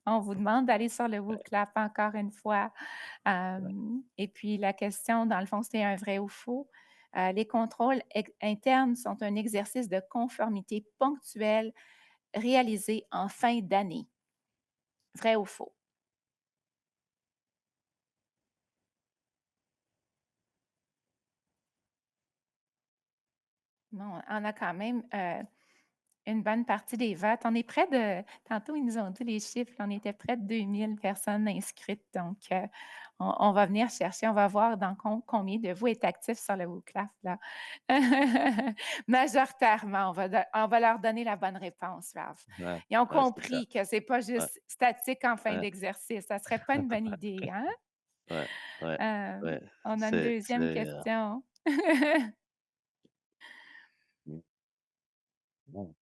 On vous demande d'aller sur le WooClap encore une fois. Et puis, la question, dans le fond, c'était un vrai ou faux. Les contrôles internes sont un exercice de conformité ponctuel réalisé en fin d'année. Vrai ou faux? Non, on a quand même une bonne partie des votes. On est près de, tantôt ils nous ont dit les chiffres, on était près de 2000 personnes inscrites. Donc, on va venir chercher, on va voir dans combien de vous êtes actifs sur le WooClap, là. Majoritairement, on va leur donner la bonne réponse, Ralph. ouais, Ils ont ouais, c'est ça. compris que c'est pas Ouais, juste statique en fin ouais, d'exercice. Ça serait pas une bonne idée, hein? ouais, ouais, Euh, ouais. on a une C'est, deuxième question. bon.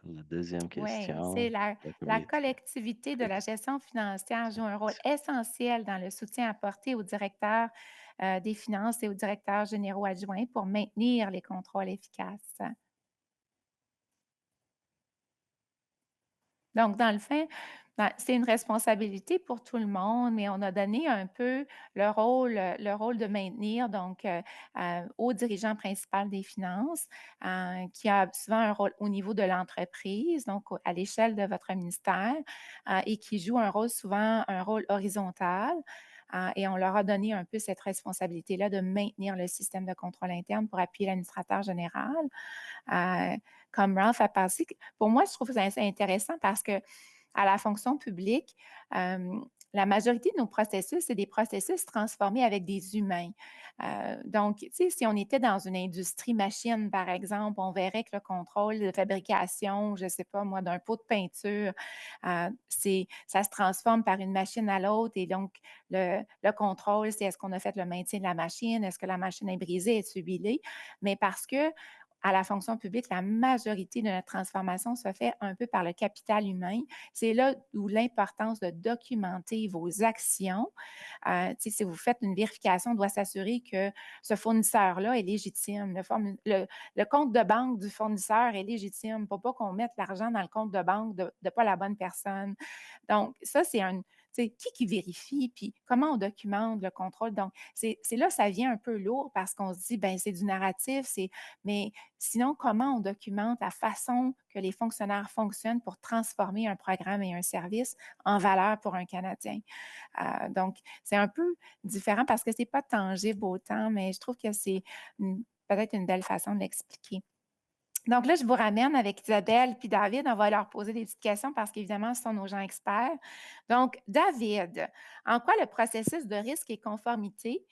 La deuxième Oui, c'est question. la collectivité de la gestion financière joue un rôle essentiel dans le soutien apporté aux directeurs des finances et aux directeurs généraux adjoints pour maintenir les contrôles efficaces. Donc, dans le fond, c'est une responsabilité pour tout le monde, mais on a donné un peu le rôle de maintenir, donc, au dirigeant principal des finances, qui a souvent un rôle au niveau de l'entreprise, donc à l'échelle de votre ministère, et qui joue souvent un rôle horizontal. Et on leur a donné un peu cette responsabilité-là de maintenir le système de contrôle interne pour appuyer l'administrateur général. Comme Ralph a passé. Pour moi, je trouve ça assez intéressant parce que à la fonction publique, la majorité de nos processus, c'est des processus transformés avec des humains. Donc, tu sais, si on était dans une industrie machine, par exemple, on verrait que le contrôle de fabrication, je ne sais pas moi, d'un pot de peinture, ça se transforme par une machine à l'autre et donc le contrôle, c'est est-ce qu'on a fait le maintien de la machine, est-ce que la machine est brisée, est-ce huilée, mais parce que à la fonction publique, la majorité de notre transformation se fait un peu par le capital humain. C'est là où l'importance de documenter vos actions. Si vous faites une vérification, on doit s'assurer que ce fournisseur-là est légitime. Le compte de banque du fournisseur est légitime. Pour pas qu'on mette l'argent dans le compte de banque de pas la bonne personne. Donc, ça, c'est qui vérifie, puis comment on documente le contrôle. Donc, c'est là ça vient un peu lourd parce qu'on se dit, ben c'est du narratif, mais sinon, comment on documente la façon que les fonctionnaires fonctionnent pour transformer un programme et un service en valeur pour un Canadien. Donc, c'est un peu différent parce que c'est pas tangible autant, mais je trouve que c'est peut-être une belle façon de l'expliquer. Donc là, je vous ramène avec Isabelle puis David. On va leur poser des petites questions parce qu'évidemment, ce sont nos gens experts. Donc, David, en quoi le processus de risque et conformité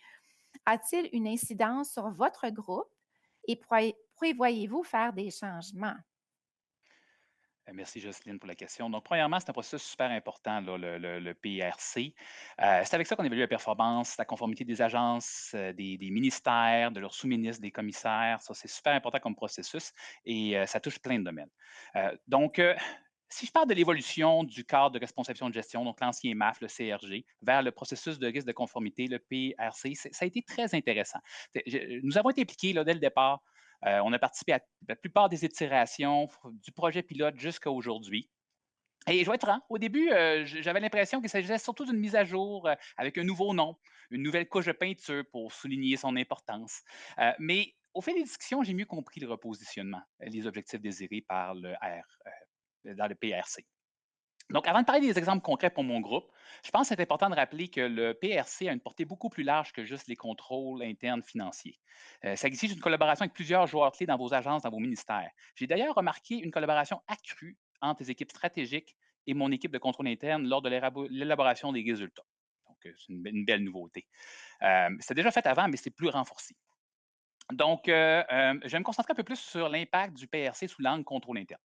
a-t-il une incidence sur votre groupe et prévoyez-vous faire des changements? Merci Jocelyne pour la question. Donc, premièrement, c'est un processus super important, là, le PRC. C'est avec ça qu'on évalue la performance, la conformité des agences, des ministères, de leurs sous-ministres, des commissaires. Ça, c'est super important comme processus et ça touche plein de domaines. Donc, si je parle de l'évolution du cadre de responsabilité de gestion, donc l'ancien MAF, le CRG, vers le processus de risque de conformité, le PRC, ça a été très intéressant. Nous avons été impliqués là, dès le départ. On a participé à la plupart des itérations du projet pilote jusqu'à aujourd'hui. Et je vais être franc, au début, j'avais l'impression qu'il s'agissait surtout d'une mise à jour avec un nouveau nom, une nouvelle couche de peinture pour souligner son importance. Mais au fil des discussions, j'ai mieux compris le repositionnement, les objectifs désirés par le dans le PRC. Donc, avant de parler des exemples concrets pour mon groupe, je pense que c'est important de rappeler que le PRC a une portée beaucoup plus large que juste les contrôles internes financiers. Ça exige une collaboration avec plusieurs joueurs clés dans vos agences, dans vos ministères. J'ai d'ailleurs remarqué une collaboration accrue entre les équipes stratégiques et mon équipe de contrôle interne lors de l'élaboration des résultats. Donc, c'est une belle nouveauté. C'était déjà fait avant, mais c'est plus renforcé. Donc, je vais me concentrer un peu plus sur l'impact du PRC sous l'angle contrôle interne.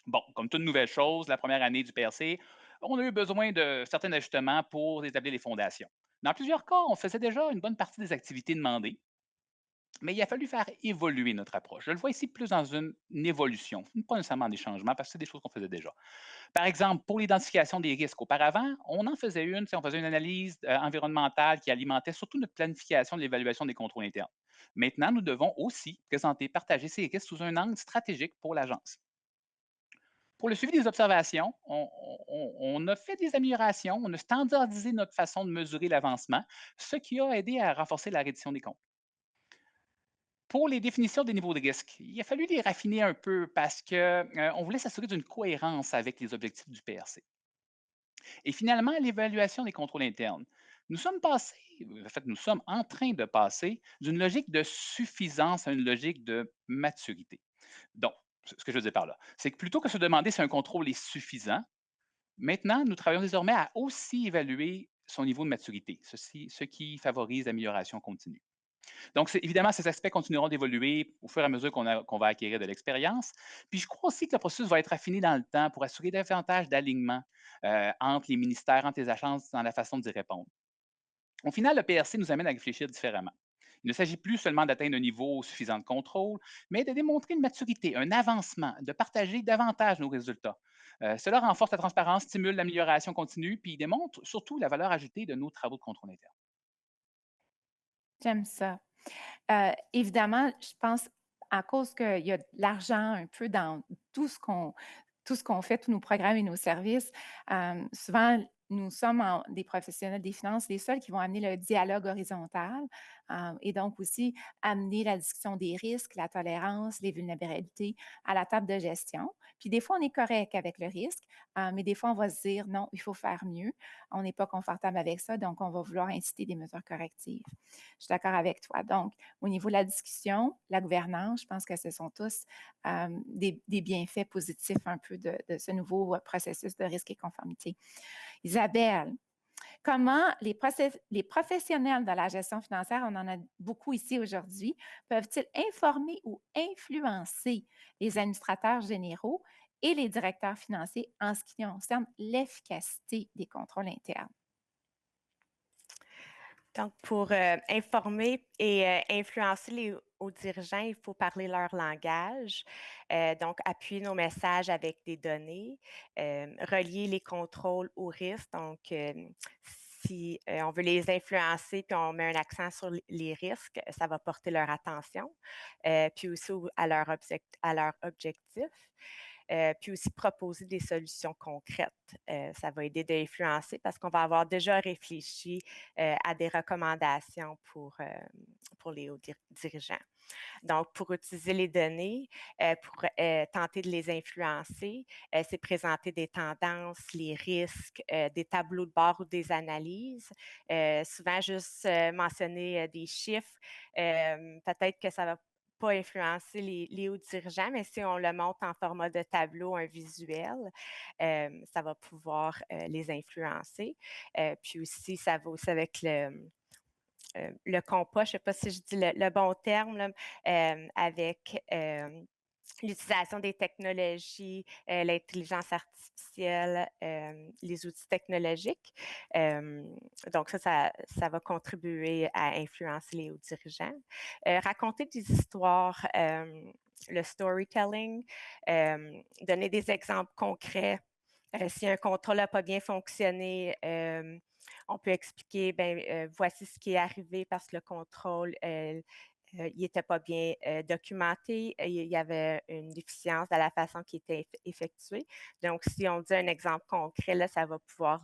Bon, comme toute nouvelle chose, la première année du PRC, on a eu besoin de certains ajustements pour établir les fondations. Dans plusieurs cas, on faisait déjà une bonne partie des activités demandées, mais il a fallu faire évoluer notre approche. Je le vois ici plus dans une évolution, pas nécessairement des changements, parce que c'est des choses qu'on faisait déjà. Par exemple, pour l'identification des risques, auparavant, on en faisait une, on faisait une analyse environnementale qui alimentait surtout notre planification de l'évaluation des contrôles internes. Maintenant, nous devons aussi présenter, partager ces risques sous un angle stratégique pour l'agence. Pour le suivi des observations, on a fait des améliorations, on a standardisé notre façon de mesurer l'avancement, ce qui a aidé à renforcer la reddition des comptes. Pour les définitions des niveaux de risque, il a fallu les raffiner un peu parce qu'on voulait s'assurer d'une cohérence avec les objectifs du PRC. Et finalement, l'évaluation des contrôles internes. Nous sommes passés, en fait, nous sommes en train de passer d'une logique de suffisance à une logique de maturité. Donc, ce que je veux dire par là, c'est que plutôt que se demander si un contrôle est suffisant, maintenant, nous travaillons désormais à aussi évaluer son niveau de maturité, ce qui favorise l'amélioration continue. Donc, évidemment, ces aspects continueront d'évoluer au fur et à mesure qu'on va acquérir de l'expérience. Puis, je crois aussi que le processus va être affiné dans le temps pour assurer davantage d'alignement entre les ministères, entre les agences dans la façon d'y répondre. Au final, le PRC nous amène à réfléchir différemment. Il ne s'agit plus seulement d'atteindre un niveau suffisant de contrôle, mais de démontrer une maturité, un avancement, de partager davantage nos résultats. Cela renforce la transparence, stimule l'amélioration continue, puis démontre surtout la valeur ajoutée de nos travaux de contrôle interne. J'aime ça. Évidemment, je pense à cause qu'il y a de l'argent un peu dans tout ce qu'on fait, tous nos programmes et nos services, souvent, nous sommes des professionnels des finances, les seuls qui vont amener le dialogue horizontal et donc aussi amener la discussion des risques, la tolérance, les vulnérabilités à la table de gestion. Puis des fois, on est correct avec le risque, mais des fois, on va se dire non, il faut faire mieux. On n'est pas confortable avec ça, donc on va vouloir inciter des mesures correctives. Je suis d'accord avec toi. Donc, au niveau de la discussion, la gouvernance, je pense que ce sont tous des bienfaits positifs un peu de ce nouveau processus de risque et conformité. Isabelle, comment les professionnels de la gestion financière, on en a beaucoup ici aujourd'hui, peuvent-ils informer ou influencer les administrateurs généraux et les directeurs financiers en ce qui concerne l'efficacité des contrôles internes? Donc, pour informer et influencer les hauts dirigeants, il faut parler leur langage. Donc, appuyer nos messages avec des données, relier les contrôles aux risques. Donc, si on veut les influencer puis on met un accent sur les risques, ça va porter leur attention, puis aussi à leur objectif. puis aussi proposer des solutions concrètes. Ça va aider d'influencer parce qu'on va avoir déjà réfléchi à des recommandations pour les hauts dirigeants. Donc, pour utiliser les données, pour tenter de les influencer, c'est présenter des tendances, les risques, des tableaux de bord ou des analyses. Souvent, juste mentionner des chiffres. Peut-être que ça va pas influencer les hauts dirigeants, mais si on le montre en format de tableau, un visuel, ça va pouvoir les influencer. Puis aussi, ça va aussi avec le compas, je ne sais pas si je dis le bon terme, là, avec l'utilisation des technologies, l'intelligence artificielle, les outils technologiques. Donc ça va contribuer à influencer les hauts dirigeants. Raconter des histoires, le storytelling, donner des exemples concrets. Si un contrôle n'a pas bien fonctionné, on peut expliquer, voici ce qui est arrivé parce que le contrôle, il n'était pas bien documenté, il y avait une déficience dans la façon qui était effectuée. Donc, si on dit un exemple concret, là, ça va pouvoir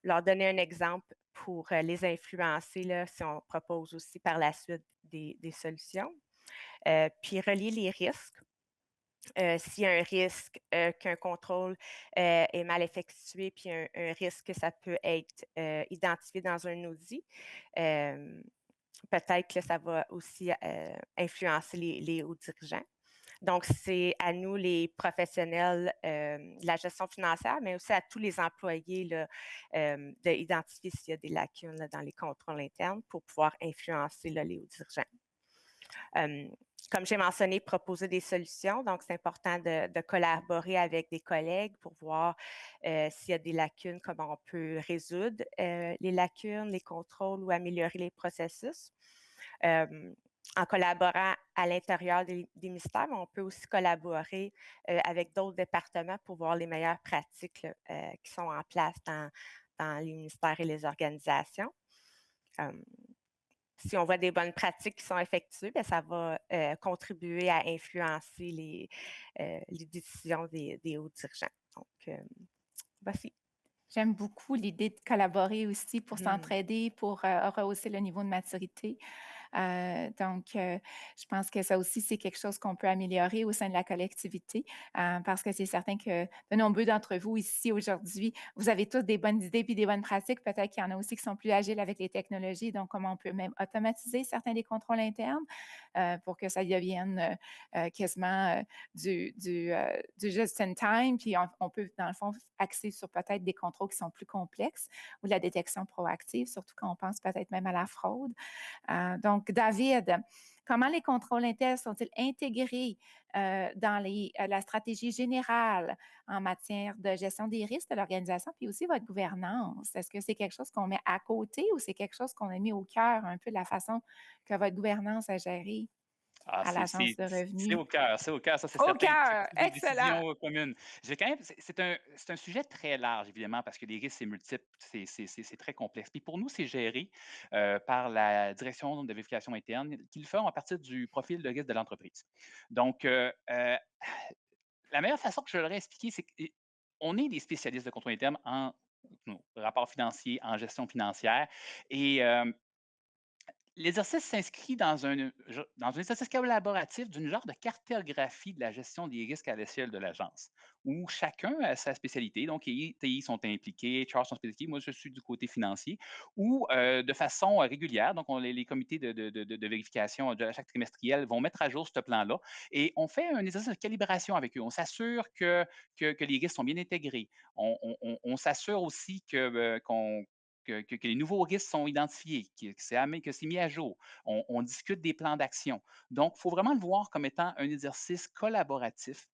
leur donner un exemple pour les influencer, là, si on propose aussi par la suite des solutions. Puis, relier les risques. S'il y a un risque qu'un contrôle est mal effectué, puis un risque que ça peut être identifié dans un outil, peut-être que ça va aussi influencer les hauts dirigeants. Donc, c'est à nous, les professionnels de la gestion financière, mais aussi à tous les employés d'identifier s'il y a des lacunes là, dans les contrôles internes pour pouvoir influencer là, les hauts dirigeants. Comme j'ai mentionné, proposer des solutions. Donc, c'est important de collaborer avec des collègues pour voir s'il y a des lacunes, comment on peut résoudre les lacunes, les contrôles ou améliorer les processus. En collaborant à l'intérieur des ministères, mais on peut aussi collaborer avec d'autres départements pour voir les meilleures pratiques là, qui sont en place dans les ministères et les organisations. Si on voit des bonnes pratiques qui sont effectuées, bien, ça va contribuer à influencer les décisions des hauts dirigeants. Donc, voici. J'aime beaucoup l'idée de collaborer aussi pour s'entraider, pour rehausser le niveau de maturité. Donc, je pense que ça aussi, c'est quelque chose qu'on peut améliorer au sein de la collectivité parce que c'est certain que de nombreux d'entre vous ici aujourd'hui, vous avez tous des bonnes idées puis des bonnes pratiques. Peut-être qu'il y en a aussi qui sont plus agiles avec les technologies. Donc, comment on peut même automatiser certains des contrôles internes pour que ça devienne quasiment du just in time. Puis, on peut, dans le fond, axer sur peut-être des contrôles qui sont plus complexes ou de la détection proactive, surtout quand on pense peut-être même à la fraude. Donc, David, comment les contrôles internes sont-ils intégrés dans la stratégie générale en matière de gestion des risques de l'organisation, puis aussi votre gouvernance? Est-ce que c'est quelque chose qu'on met à côté ou c'est quelque chose qu'on a mis au cœur un peu de la façon que votre gouvernance a géré à l'Agence de C'est revenus? au cœur, c'est au cœur, ça c'est Au certain. Puis ça fait cœur! partie des Excellent! décisions communes. C'est un sujet très large, évidemment, parce que les risques, c'est multiple, c'est très complexe. Puis pour nous, c'est géré par la direction de vérification interne qui le fait à partir du profil de risque de l'entreprise. Donc, la meilleure façon que je leur ai expliqué, c'est qu'on est des spécialistes de contrôle interne en rapport financier, en gestion financière. Et l'exercice s'inscrit dans un exercice collaboratif d'une genre de cartographie de la gestion des risques à l'échelle de l'agence, où chacun a sa spécialité. Donc, TI sont impliqués, HR sont impliqués. Moi, je suis du côté financier, où de façon régulière, donc les comités de vérification de chaque trimestriel vont mettre à jour ce plan-là et on fait un exercice de calibration avec eux. On s'assure que les risques sont bien intégrés. On s'assure aussi que les nouveaux risques sont identifiés, que c'est mis à jour. On discute des plans d'action. Donc, il faut vraiment le voir comme étant un exercice collaboratif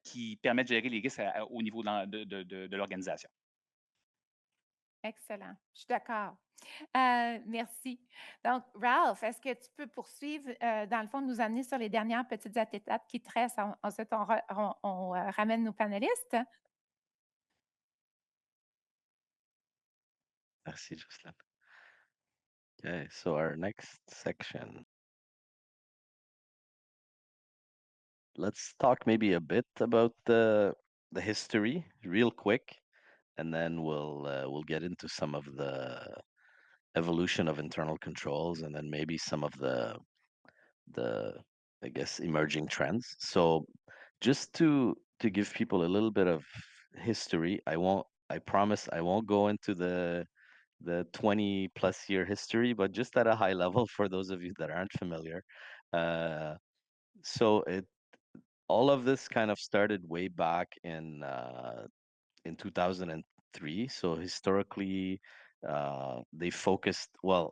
qui permet de gérer les risques au niveau de l'organisation. Excellent, je suis d'accord. Merci. Donc, Ralph, est-ce que tu peux poursuivre, dans le fond, nous amener sur les dernières petites étapes qui te restent? Ensuite, on ramène nos panélistes. Merci, Jocelyn. Okay, so our next section. let's talk maybe a bit about the history, real quick, and then we'll get into some of the evolution of internal controls, and then maybe some of the I guess emerging trends. So just to give people a little bit of history, I promise I won't go into the 20 plus year history, but just at a high level for those of you that aren't familiar. Uh, so it all of this kind of started way back in 2003. So historically, they focused, well,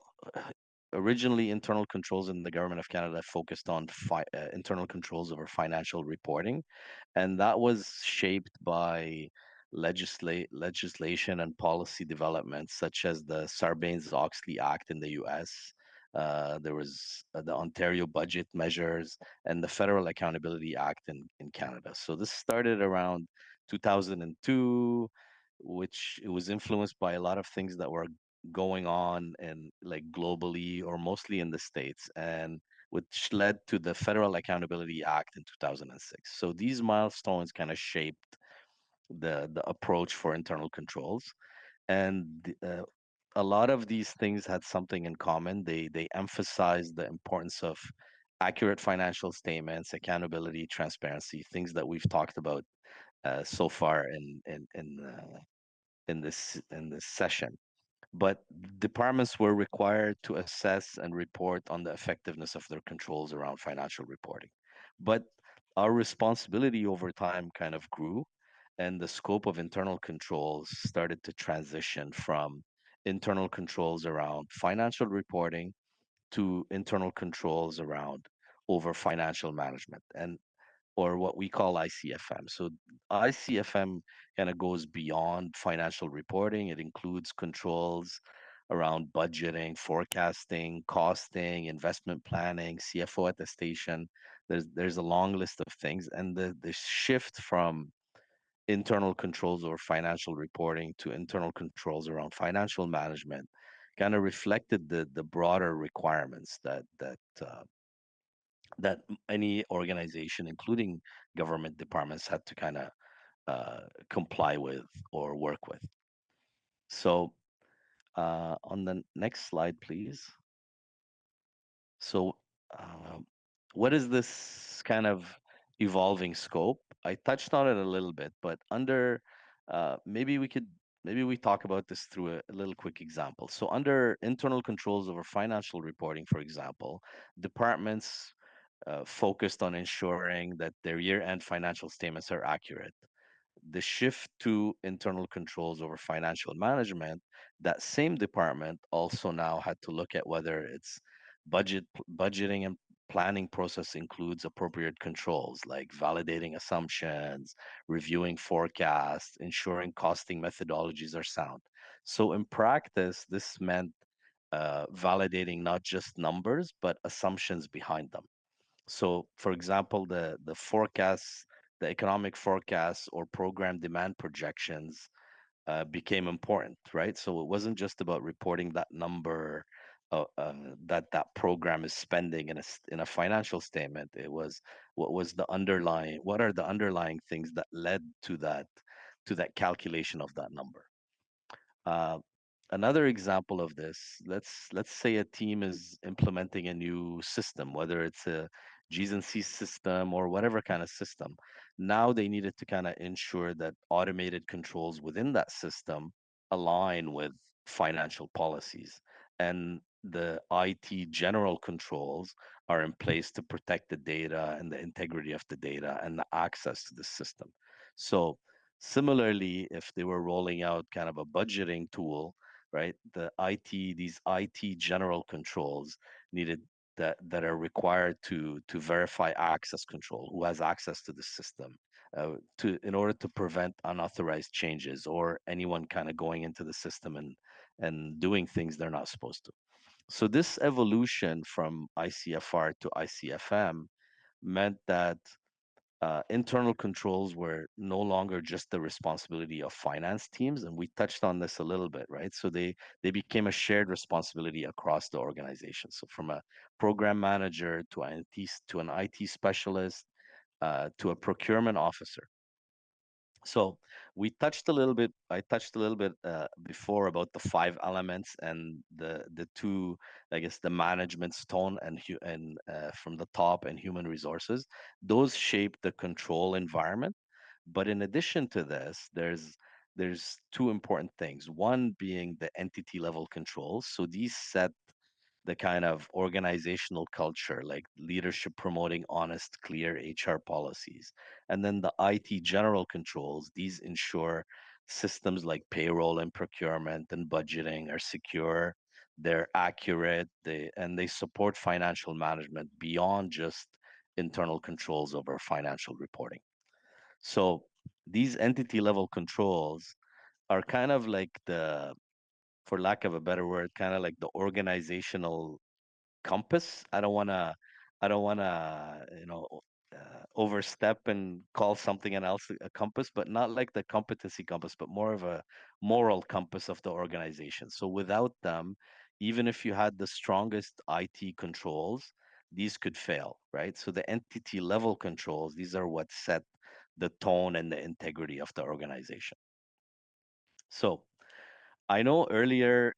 originally internal controls in the government of Canada focused on internal controls over financial reporting, and that was shaped by legislation and policy developments such as the Sarbanes-Oxley Act in the U.S. There was the Ontario budget measures and the Federal Accountability Act in Canada. So this started around 2002, which it was influenced by a lot of things that were going on and like globally or mostly in the States, and which led to the Federal Accountability Act in 2006. So these milestones kind of shaped the approach for internal controls. And a lot of these things had something in common. They emphasized the importance of accurate financial statements, accountability, transparency, things that we've talked about so far in this session. But departments were required to assess and report on the effectiveness of their controls around financial reporting. But our responsibility over time kind of grew, and the scope of internal controls started to transition from internal controls around financial reporting to internal controls around over financial management. And or what we call ICFM. So ICFM kind of goes beyond financial reporting. It includes controls around budgeting, forecasting, costing, investment planning, CFO attestation. There's a long list of things, and the shift from internal controls over financial reporting to internal controls around financial management kind of reflected the broader requirements that any organization, including government departments, had to kind of comply with or work with. So on the next slide, please. So what is this kind of evolving scope? I touched on it a little bit, but under maybe we talk about this through a little quick example. So under internal controls over financial reporting, for example, departments focused on ensuring that their year-end financial statements are accurate. The shift to internal controls over financial management, that same department also now had to look at whether its budgeting and planning process includes appropriate controls like validating assumptions, reviewing forecasts, ensuring costing methodologies are sound. So in practice, this meant validating not just numbers but assumptions behind them. So, for example, the forecasts, the economic forecasts or program demand projections became important, right? So it wasn't just about reporting that number that program is spending in a financial statement. It was what are the underlying things that led to that calculation of that number. Uh, Another example of this, let's say a team is implementing a new system, whether it's a G's and C's system or whatever kind of system. Now they needed to kind of ensure that automated controls within that system align with financial policies. And the IT general controls are in place to protect the data and the integrity of the data and the access to the system. So similarly, if they were rolling out kind of a budgeting tool, right? These IT general controls needed that are required to verify access control, who has access to the system, to in order to prevent unauthorized changes or anyone kind of going into the system and doing things they're not supposed to. So this evolution from ICFR to ICFM meant that internal controls were no longer just the responsibility of finance teams, and we touched on this a little bit, right? So they became a shared responsibility across the organization. So from a program manager to an IT specialist to a procurement officer. So I touched a little bit before about the 5 elements and the two, I guess, the management's tone and from the top and human resources. Those shape the control environment. But in addition to this, there's two important things. One being the entity level controls. So these set the kind of organizational culture, like leadership promoting honest, clear HR policies. And then the IT general controls, these ensure systems like payroll and procurement and budgeting are secure, they're accurate, and they support financial management beyond just internal controls over financial reporting. So these entity level controls are kind of like for lack of a better word, kind of like the organizational compass. I don't want to overstep and call something else a compass, but not like the competency compass, but more of a moral compass of the organization. So without them, even if you had the strongest IT controls, these could fail, right? So the entity level controls, these are what set the tone and the integrity of the organization. So I know earlier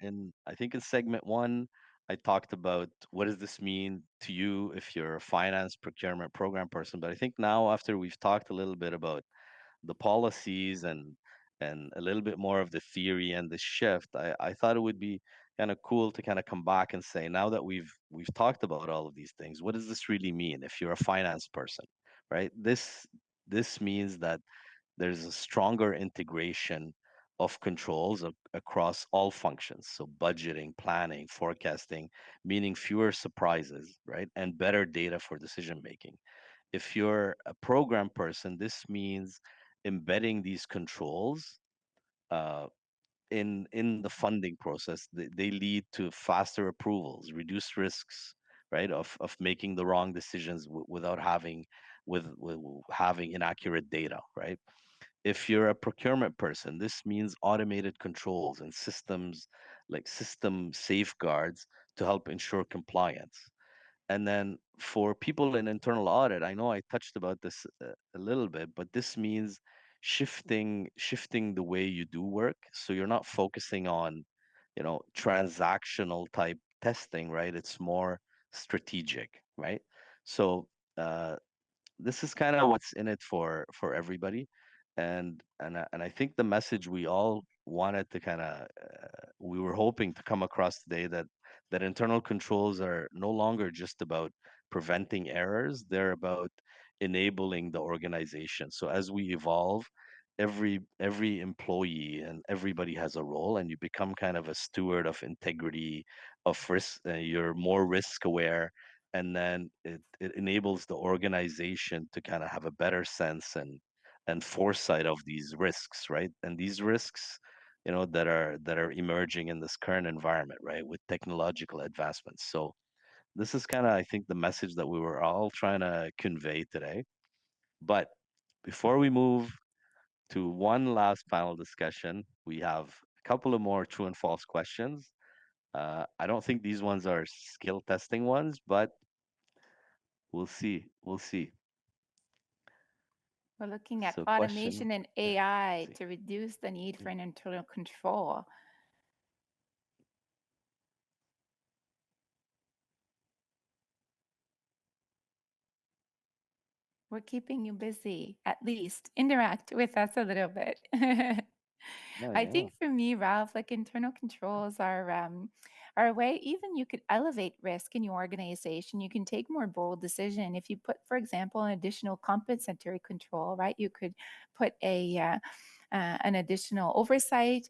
I think in segment one, I talked about what does this mean to you if you're a finance procurement program person. But I think now, after we've talked a little bit about the policies and a little bit more of the theory and the shift, I thought it would be kind of cool to kind of come back and say, now that we've talked about all of these things, what does this really mean if you're a finance person, right? This means that there's a stronger integration of controls across all functions. So budgeting, planning, forecasting, meaning fewer surprises, right? And better data for decision making. If you're a program person, this means embedding these controls uh, in the funding process. They lead to faster approvals, reduced risks, right? Of making the wrong decisions without with having inaccurate data, right? If you're a procurement person, this means automated controls and systems like system safeguards to help ensure compliance. And then for people in internal audit, I know I touched about this a little bit, but this means shifting the way you do work. So you're not focusing on, transactional type testing, right? It's more strategic, right? So uh, this is kind of what's in it for everybody, and I think the message we all wanted to kind of we were hoping to come across today, that internal controls are no longer just about preventing errors, they're about enabling the organization. So as we evolve, every employee and everybody has a role, and you become kind of a steward of integrity, of risk. You're more risk aware, and then it enables the organization to kind of have a better sense and foresight of these risks, right? And these risks, that are emerging in this current environment, right, with technological advancements. So this is kind of, I think, the message that we were all trying to convey today. But before we move to one last panel discussion, we have a couple of more true and false questions. I don't think these ones are skill testing ones, but we'll see. We'll see. We're looking at So question, automation and yeah, AI see. to reduce the need for an internal control. We're keeping you busy, at least interact with us a little bit. Oh, I yeah. think for me, Ralph, like internal controls are a way even you could elevate risk in your organization. You can take more bold decision if you put, for example, an additional compensatory control, right? You could put an additional oversight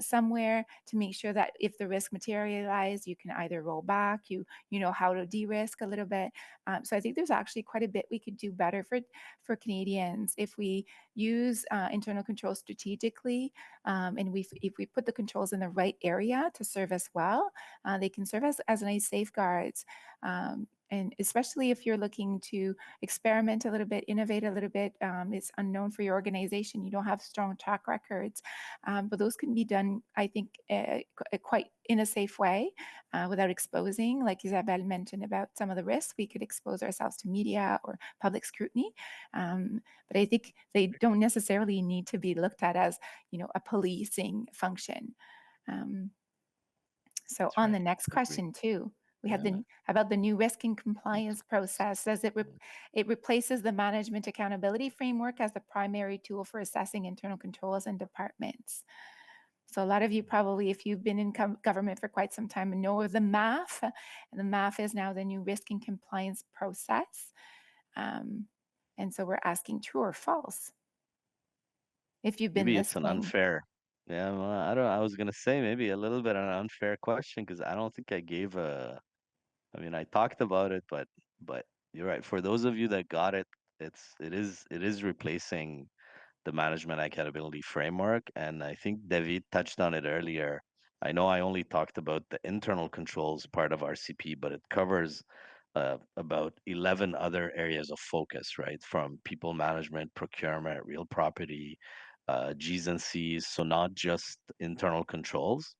somewhere to make sure that if the risk materialize, you can either roll back. You know how to de-risk a little bit. So I think there's actually quite a bit we could do better for Canadians if we use internal controls strategically, and if we put the controls in the right area to serve us well, they can serve as nice safeguards. And especially if you're looking to experiment a little bit, innovate a little bit, it's unknown for your organization, you don't have strong track records, but those can be done, I think, quite in a safe way, without exposing, like Isabelle mentioned about some of the risks. We could expose ourselves to media or public scrutiny, but I think they don't necessarily need to be looked at as, a policing function. So That's on right. the next Agree. question too, we have Yeah. about the new risk and compliance process. Says it replaces the management accountability framework as the primary tool for assessing internal controls and departments. So a lot of you probably, if you've been in government for quite some time, know of the MAF, and the MAF is now the new risk and compliance process. And so we're asking true or false if you've been Maybe it's an listening. unfair. Yeah, well, I don't. I was gonna say maybe a little bit an unfair question because I don't think I gave a. I mean, I talked about it, but you're right. For those of you that got it, it is replacing the management accountability framework, and I think David touched on it earlier. I know I only talked about the internal controls part of RCP, but it covers about 11 other areas of focus, right? From people management, procurement, real property, G's and C's. So not just internal controls.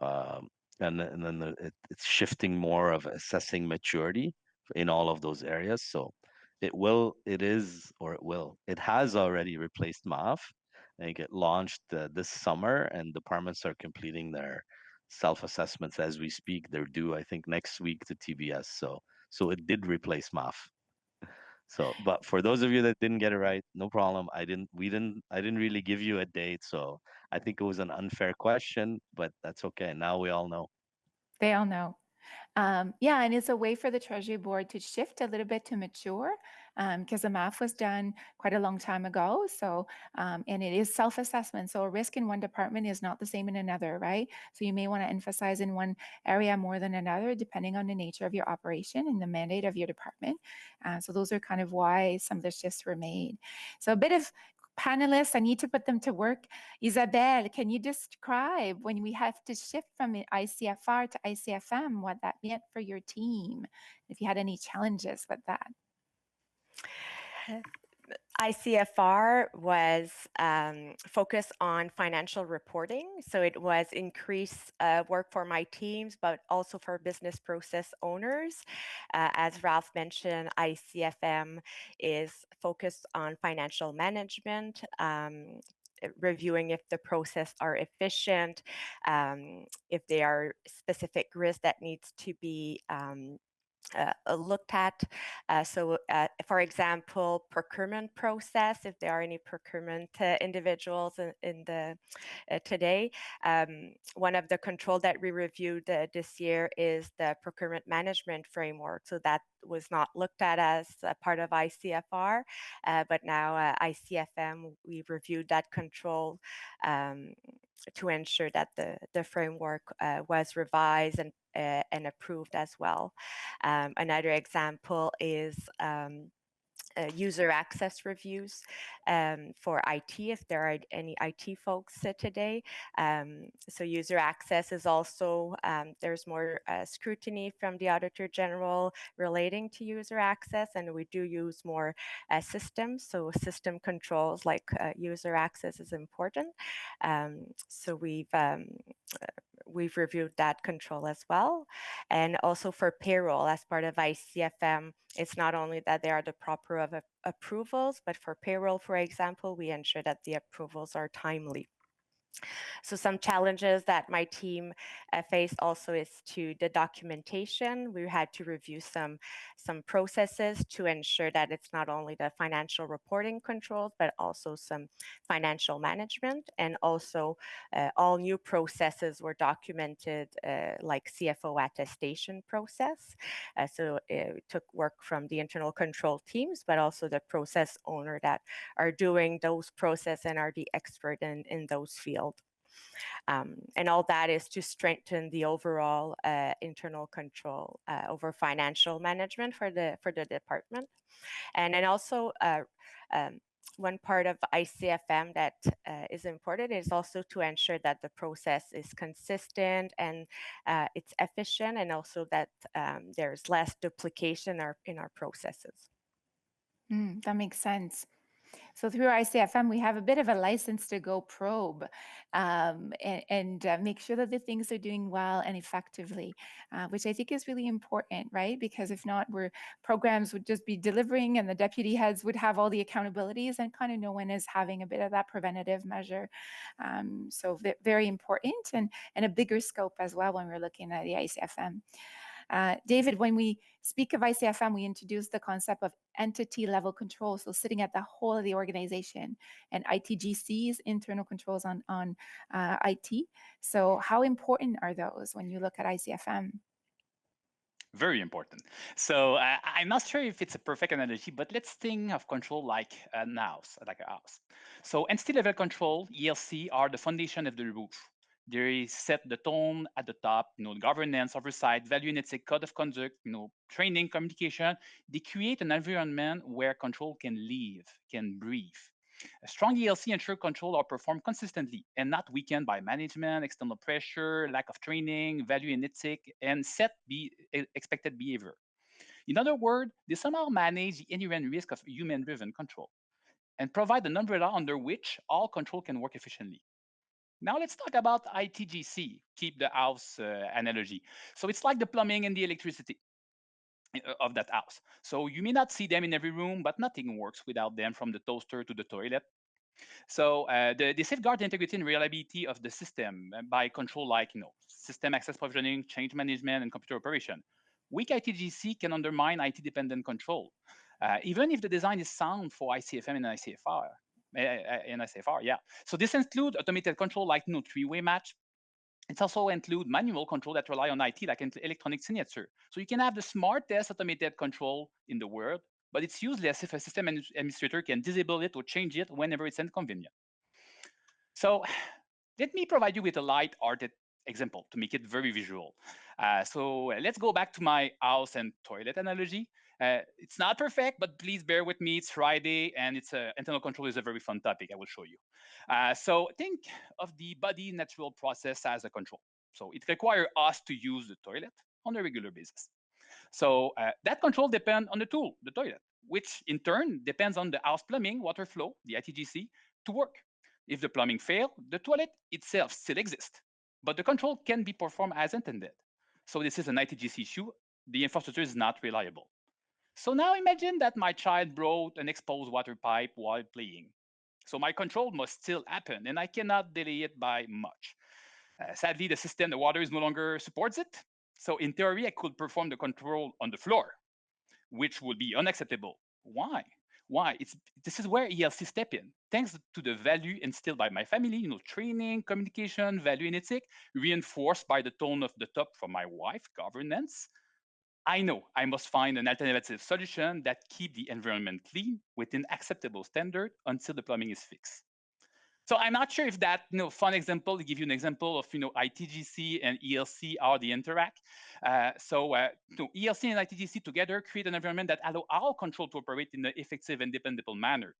Um, and then it's shifting more of assessing maturity in all of those areas. So it has already replaced MAF. I think it launched this summer, and departments are completing their self-assessments as we speak. They're due, I think, next week to TBS. So it did replace MAF. So, but for those of you that didn't get it right, no problem. I didn't really give you a date, so I think it was an unfair question, but that's okay. Now we all know. They all know. Yeah, and it's a way for the Treasury Board to shift a little bit to mature, because the math was done quite a long time ago. So, and it is self-assessment. So a risk in one department is not the same in another, right? So you may want to emphasize in one area more than another, depending on the nature of your operation and the mandate of your department. So those are kind of why some of the shifts were made. So a bit of panelists, I need to put them to work. Isabelle, can you describe when we have to shift from ICFR to ICFM, what that meant for your team? If you had any challenges with that? ICFR was focused on financial reporting. So it was increased work for my teams, but also for business process owners. As Ralph mentioned, ICFM is focused on financial management, reviewing if the process are efficient, if there are specific risks that needs to be looked at. For example, procurement process, if there are any procurement individuals in the today. One of the control that we reviewed this year is the procurement management framework. So that was not looked at as a part of ICFR, but now ICFM, we reviewed that control to ensure that the framework was revised and approved as well. Another example is user access reviews for IT, if there are any IT folks today. So user access is also, there's more scrutiny from the Auditor General relating to user access, and we do use more systems. So system controls like user access is important. So we've reviewed that control as well. And also for payroll, as part of ICFM, it's not only that there are the proper approvals, but for payroll, for example, we ensure that the approvals are timely. So some challenges that my team faced also is to the documentation. We had to review some processes to ensure that it's not only the financial reporting controls, but also some financial management. And also all new processes were documented like CFO attestation process. So it took work from the internal control teams, but also the process owner that are doing those process and are the expert in those fields. And all that is to strengthen the overall internal control over financial management for the department. And then also one part of ICFM that is important is also to ensure that the process is consistent and it's efficient, and also that there's less duplication in our processes. That makes sense. So through ICFM, we have a bit of a license to go probe and make sure that the things are doing well and effectively, which I think is really important, right? Because if not, programs would just be delivering and the deputy heads would have all the accountabilities and kind of no one is having a bit of that preventative measure. So very important and a bigger scope as well when we're looking at the ICFM. David, when we speak of ICFM, we introduce the concept of entity level control, so sitting at the whole of the organization, and ITGC's internal controls on IT. So how important are those when you look at ICFM? Very important. So I'm not sure if it's a perfect analogy, but let's think of control like a house, like a house. So entity level control, ELC, are the foundation of the roof. They set the tone at the top, governance, oversight, value and ethics, code of conduct, training, communication. They create an environment where control can live, can breathe. A strong ELC ensure control are performed consistently and not weakened by management, external pressure, lack of training, value and ethics, and expected behavior. In other words, they somehow manage the inherent risk of human-driven control and provide an umbrella under which all control can work efficiently. Now let's talk about ITGC, keep the house analogy. So it's like the plumbing and the electricity of that house. So you may not see them in every room, but nothing works without them, from the toaster to the toilet. So they safeguard the integrity and reliability of the system by control like system access provisioning, change management, and computer operation. Weak ITGC can undermine IT-dependent control, even if the design is sound for ICFM and ICFR. Yeah. So this includes automated control like three-way match. It also includes manual control that rely on IT, like electronic signature. So you can have the smartest automated control in the world, but it's useless if a system administrator can disable it or change it whenever it's inconvenient. So let me provide you with a light-hearted example to make it very visual. So let's go back to my house and toilet analogy. It's not perfect, but please bear with me. It's Friday, and internal control is a very fun topic. I will show you. So think of the body natural process as a control. So it requires us to use the toilet on a regular basis. So that control depends on the tool, the toilet, which in turn depends on the house plumbing, water flow, the ITGC, to work. If the plumbing fails, the toilet itself still exists, but the control can be performed as intended. So this is an ITGC issue. The infrastructure is not reliable. So now imagine that my child broke an exposed water pipe while playing. So my control must still happen, and I cannot delay it by much. Sadly, the system, the water is no longer supports it. So in theory, I could perform the control on the floor, which would be unacceptable. Why? Why? This is where ELC step in. Thanks to the value instilled by my family, training, communication, value and ethic, reinforced by the tone of the top from my wife, governance. I know I must find an alternative solution that keep the environment clean within acceptable standard until the plumbing is fixed. So I'm not sure if that fun example to give you an example of ITGC and ELC how they interact. ELC and ITGC together create an environment that allow all control to operate in an effective and dependable manner.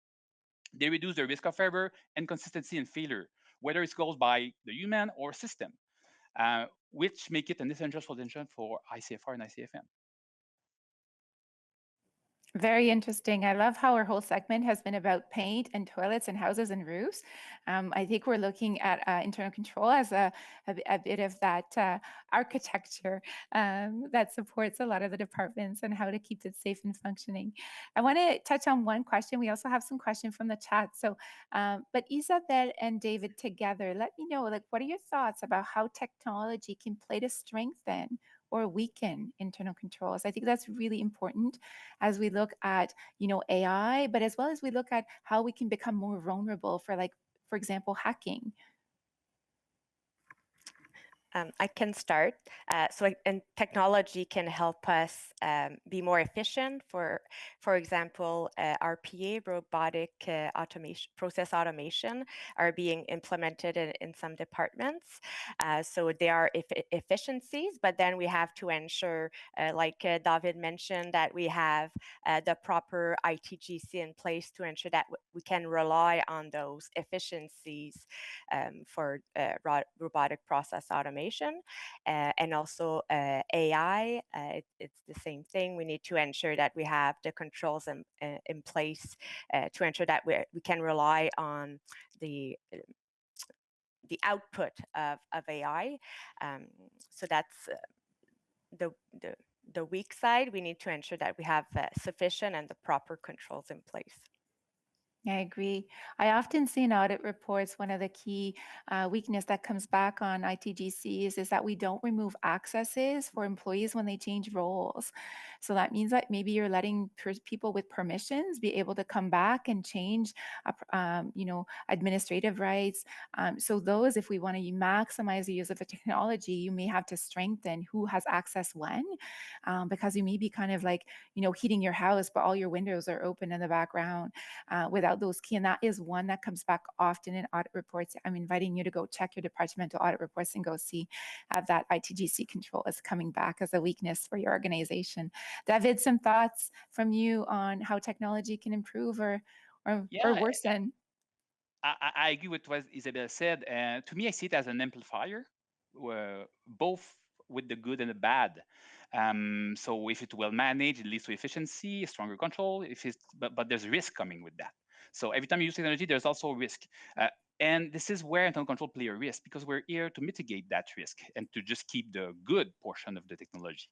They reduce the risk of error, inconsistency, and failure, whether it's caused by the human or system, which make it an essential solution for ICFR and ICFM. Very interesting. I love how our whole segment has been about paint and toilets and houses and roofs. I think we're looking at internal control as a bit of that architecture that supports a lot of the departments and how to keep it safe and functioning. I want to touch on one question. We also have some questions from the chat. So, but Isabel and David together, let me know, what are your thoughts about how technology can play to strengthen or weaken internal controls? I think that's really important as we look at, AI, but as well as we look at how we can become more vulnerable for example, hacking. I can start. And technology can help us be more efficient. For example, RPA, robotic automation, process automation, are being implemented in some departments. So there are efficiencies, but then we have to ensure, like David mentioned, that we have the proper ITGC in place to ensure that we can rely on those efficiencies for robotic process automation. And also AI, it's the same thing. We need to ensure that we have the controls in place to ensure that we can rely on the output of AI. So that's the weak side. We need to ensure that we have sufficient and the proper controls in place. I agree. I often see in audit reports, one of the key weakness that comes back on ITGCs is that we don't remove accesses for employees when they change roles. So that means that maybe you're letting people with permissions be able to come back and change, administrative rights. So those, if we want to maximize the use of the technology, you may have to strengthen who has access when, because you may be kind of like, heating your house, but all your windows are open in the background without those key. And that is one that comes back often in audit reports. I'm inviting you to go check your departmental audit reports and go see that ITGC control is coming back as a weakness for your organization. David, some thoughts from you on how technology can improve or worsen? I agree with what Isabelle said. To me, I see it as an amplifier, both with the good and the bad. So if it's well managed, it leads to efficiency, stronger control. But there's risk coming with that. So every time you use technology, there's also risk. And this is where internal control play a risk, because we're here to mitigate that risk and to just keep the good portion of the technology.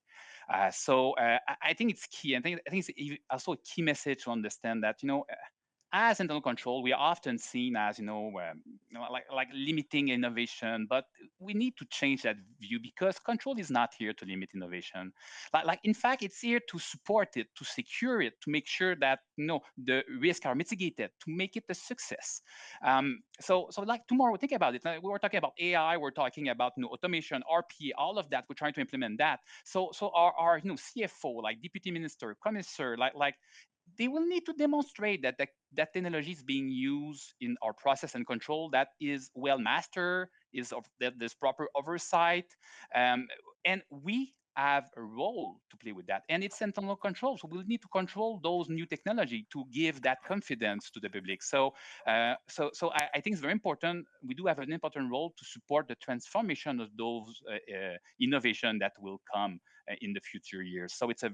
So I think it's key. I think it's also a key message to understand that, as internal control, we are often seen as, like limiting innovation, but we need to change that view, because control is not here to limit innovation. In fact, it's here to support it, to secure it, to make sure that, the risks are mitigated, to make it a success. So like tomorrow, think about it. We were talking about AI, we're talking about, automation, RPA, all of that. We're trying to implement that. So our CFO, like deputy minister, commissioner, like they will need to demonstrate that that technology is being used in our process and control, that is well mastered, that there's proper oversight, and we have a role to play with that, and it's internal control. So we'll need to control those new technology to give that confidence to the public. So I think it's very important. We do have an important role to support the transformation of those innovation that will come in the future years. So it's a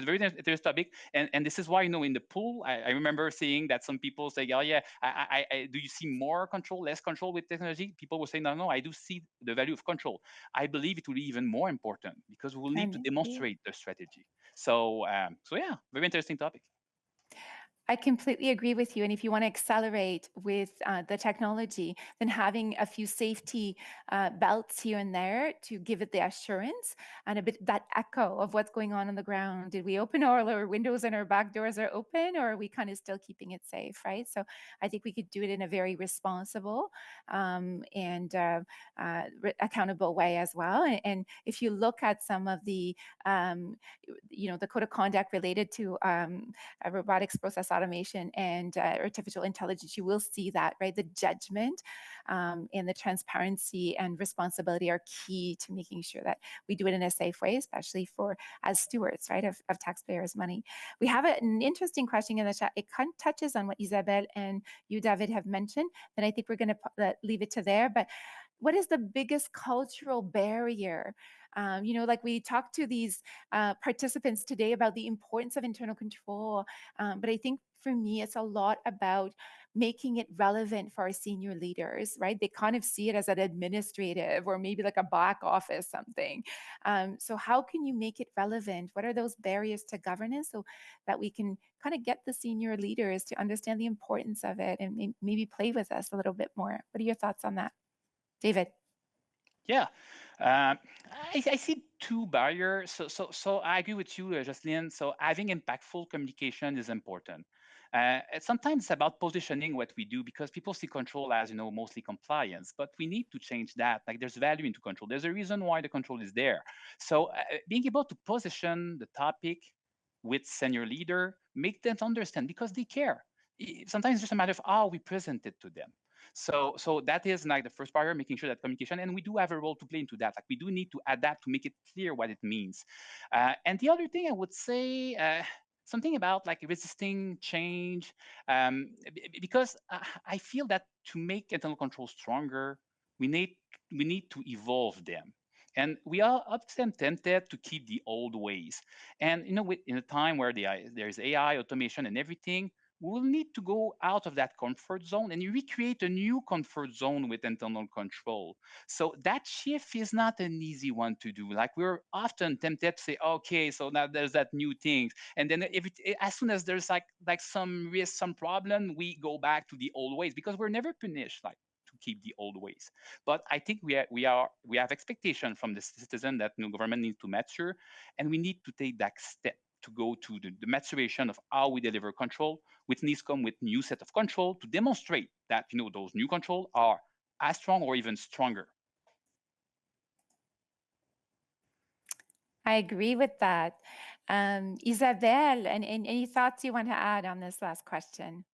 very interesting topic, and this is why, in the pool, I remember seeing that some people say, "Oh yeah, I do you see more control, less control with technology?" People will say, "No, I do see the value of control." I believe it will be even more important, because we will need to demonstrate the strategy. So yeah, very interesting topic. I completely agree with you. And if you want to accelerate with the technology, then having a few safety belts here and there to give it the assurance and a bit that echo of what's going on the ground. Did we open all our windows and our back doors are open, or are we kind of still keeping it safe, right? So I think we could do it in a very responsible and accountable way as well. And if you look at some of the, the code of conduct related to robotics process automation and artificial intelligence, you will see that, right? The judgment and the transparency and responsibility are key to making sure that we do it in a safe way, especially as stewards, right, of taxpayers' money. We have an interesting question in the chat. It kind of touches on what Isabelle and you, David, have mentioned, and I think we're going to leave it to there. But what is the biggest cultural barrier? Like we talked to these participants today about the importance of internal control, but I think for me, it's a lot about making it relevant for our senior leaders, right? They kind of see it as an administrative or maybe like a back office something. So how can you make it relevant? What are those barriers to governance so that we can kind of get the senior leaders to understand the importance of it and maybe play with us a little bit more? What are your thoughts on that, David? Yeah, I see two barriers. So I agree with you, Jocelyn. So having impactful communication is important. Sometimes it's about positioning what we do because people see control as, mostly compliance, but we need to change that. Like there's value into control. There's a reason why the control is there. So being able to position the topic with senior leader, make them understand because they care. Sometimes it's just a matter of how we present it to them. So that is like the first part, making sure that communication, and we do have a role to play into that. Like we do need to adapt to make it clear what it means. And the other thing I would say, something about like resisting change, because I feel that to make internal control stronger, we need to evolve them. And we are often tempted to keep the old ways. And in a time where there's AI, automation, and everything, we will need to go out of that comfort zone and recreate a new comfort zone with internal control. So that shift is not an easy one to do. Like we're often tempted to say, okay, so now there's that new thing, and then as soon as there's like some risk, some problem, we go back to the old ways because we're never punished like to keep the old ways. But I think we have expectation from the citizen that government needs to mature, and we need to take that step to go to the maturation of how we deliver control, which needs to come with new set of control to demonstrate that those new control are as strong or even stronger. I agree with that. Isabelle, and any thoughts you want to add on this last question?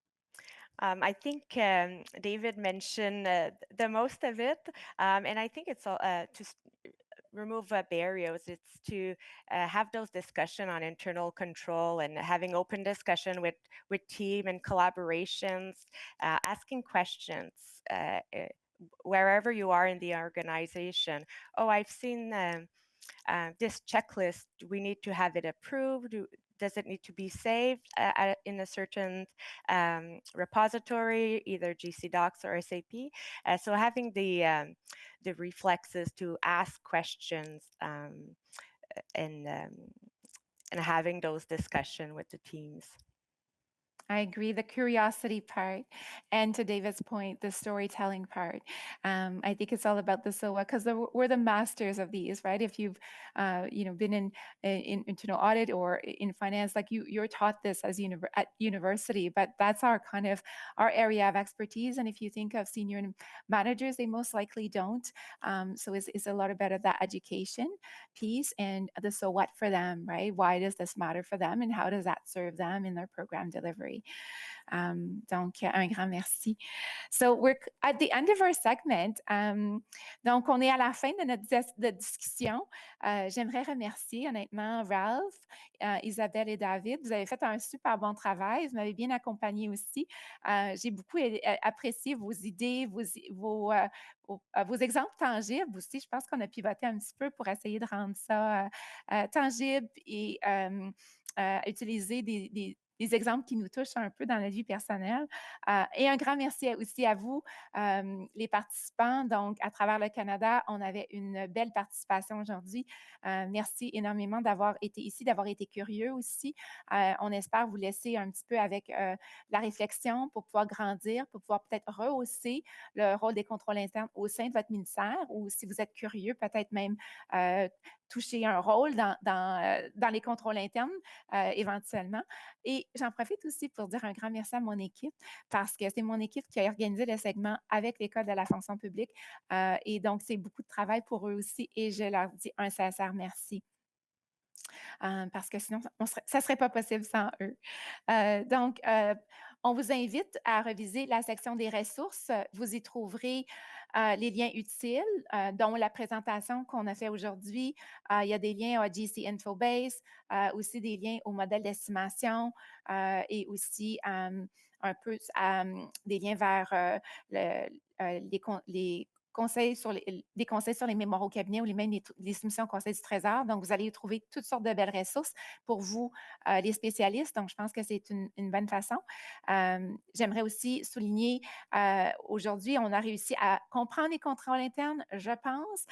I think David mentioned the most of it, and I think it's all to remove barriers. It's to have those discussion on internal control and having open discussion with team and collaborations, asking questions wherever you are in the organization. Oh, I've seen this checklist. Do we need to have it approved? Does it need to be saved in a certain repository, either GC Docs or SAP? So having the reflexes to ask questions and having those discussions with the teams. I agree, the curiosity part, and to David's point, the storytelling part. I think it's all about the so what, because we're the masters of these, right? If you've been in internal audit or in finance, like you're taught this as at university, but that's our kind of our area of expertise. And if you think of senior managers, they most likely don't. So it's a lot about that education piece and the so what for them, right? Why does this matter for them, and how does that serve them in their program delivery? Donc, un grand merci. So we're at the end of our segment. Donc, on est à la fin de notre discussion. J'aimerais remercier honnêtement Ralph, Isabelle et David. Vous avez fait un super bon travail. Vous m'avez bien accompagné aussi. J'ai beaucoup apprécié vos idées, vos exemples tangibles aussi. Je pense qu'on a pivoté un petit peu pour essayer de rendre ça tangible et utiliser des exemples qui nous touchent un peu dans la vie personnelle. Et un grand merci aussi à vous, les participants. Donc, à travers le Canada, on avait une belle participation aujourd'hui. Merci énormément d'avoir été ici, d'avoir été curieux aussi. On espère vous laisser un petit peu avec la réflexion pour pouvoir grandir, pour pouvoir peut-être rehausser le rôle des contrôles internes au sein de votre ministère, ou si vous êtes curieux, peut-être même toucher un rôle dans les contrôles internes éventuellement. Et j'en profite aussi pour dire un grand merci à mon équipe, parce que c'est mon équipe qui a organisé le segment avec l'École de la fonction publique. Et donc, c'est beaucoup de travail pour eux aussi, et je leur dis un sincère merci. Parce que sinon, ça ne serait pas possible sans eux. Donc, on vous invite à reviser la section des ressources. Vous y trouverez les liens utiles, dont la présentation qu'on a fait aujourd'hui. Il y a des liens à GC Infobase, aussi des liens au modèle d'estimation et aussi un peu des liens vers les conseils sur des conseils sur les mémoires au cabinet ou même les soumissions au Conseil du Trésor. Donc, vous allez y trouver toutes sortes de belles ressources pour vous, les spécialistes. Donc, je pense que c'est une bonne façon. J'aimerais aussi souligner, aujourd'hui, on a réussi à comprendre les contrôles internes, je pense.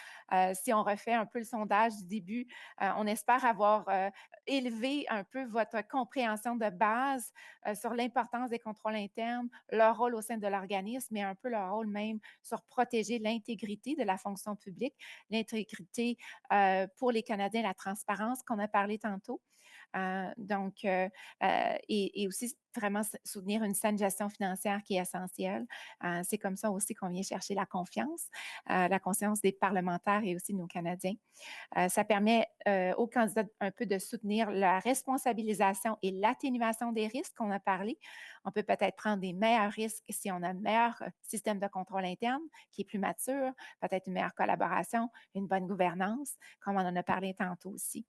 Si on refait un peu le sondage du début, on espère avoir élevé un peu votre compréhension de base sur l'importance des contrôles internes, leur rôle au sein de l'organisme, mais un peu leur rôle même sur protéger l'intégrité de la fonction publique, l'intégrité pour les Canadiens, la transparence qu'on a parlé tantôt. Et aussi vraiment soutenir une saine gestion financière qui est essentielle. C'est comme ça aussi qu'on vient chercher la confiance des parlementaires et aussi de nos Canadiens. Ça permet aux candidats un peu de soutenir la responsabilisation et l'atténuation des risques qu'on a parlé. On peut peut-être prendre des meilleurs risques si on a un meilleur système de contrôle interne qui est plus mature, peut-être une meilleure collaboration, une bonne gouvernance, comme on en a parlé tantôt aussi.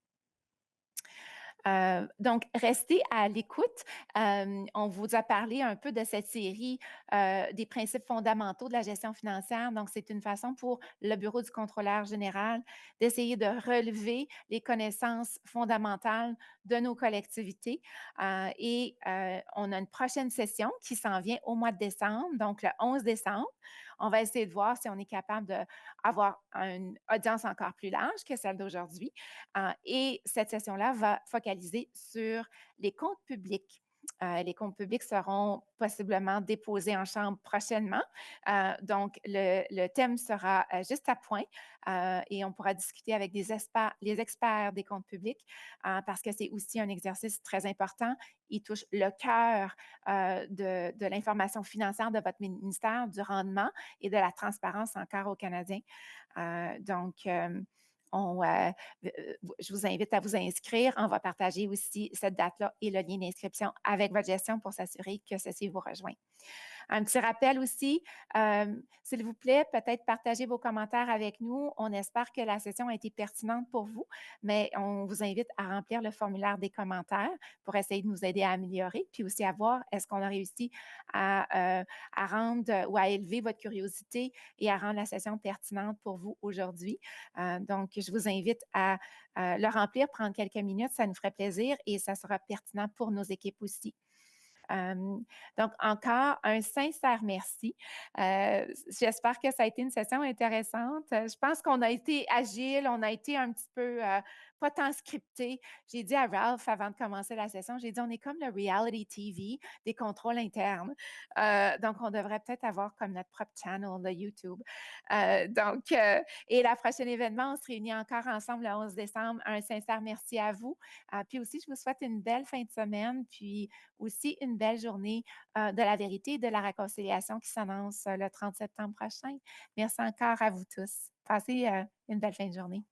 Donc, restez à l'écoute. On vous a parlé un peu de cette série des principes fondamentaux de la gestion financière. Donc, c'est une façon pour le Bureau du contrôleur général d'essayer de relever les connaissances fondamentales de nos collectivités. On a une prochaine session qui s'en vient au mois de décembre, donc le 11 décembre. On va essayer de voir si on est capable d'avoir une audience encore plus large que celle d'aujourd'hui. Et cette session-là va focaliser sur les comptes publics. Les comptes publics seront possiblement déposés en chambre prochainement. Donc, le thème sera juste à point et on pourra discuter avec les experts des comptes publics parce que c'est aussi un exercice très important. Il touche le cœur de l'information financière de votre ministère, du rendement et de la transparence encore aux Canadiens. Je vous invite à vous inscrire. On va partager aussi cette date-là et le lien d'inscription avec votre gestion pour s'assurer que ceci vous rejoint. Un petit rappel aussi, s'il vous plaît, peut-être partagez vos commentaires avec nous. On espère que la session a été pertinente pour vous, mais on vous invite à remplir le formulaire des commentaires pour essayer de nous aider à améliorer, puis aussi à voir est-ce qu'on a réussi à rendre ou à élever votre curiosité et à rendre la session pertinente pour vous aujourd'hui. Donc, je vous invite à le remplir, prendre quelques minutes, ça nous ferait plaisir et ça sera pertinent pour nos équipes aussi. Donc, encore un sincère merci. J'espère que ça a été une session intéressante. Je pense qu'on a été agile, on a été un petit peu pas tant scripté. J'ai dit à Ralph avant de commencer la session, j'ai dit on est comme le reality TV des contrôles internes. Donc, on devrait peut-être avoir comme notre propre channel de YouTube. Et la prochaine événement, on se réunit encore ensemble le 11 décembre. Un sincère merci à vous. Puis aussi, je vous souhaite une belle fin de semaine, puis aussi une belle journée de la vérité et de la réconciliation qui s'annonce le 30 septembre prochain. Merci encore à vous tous. Passez une belle fin de journée.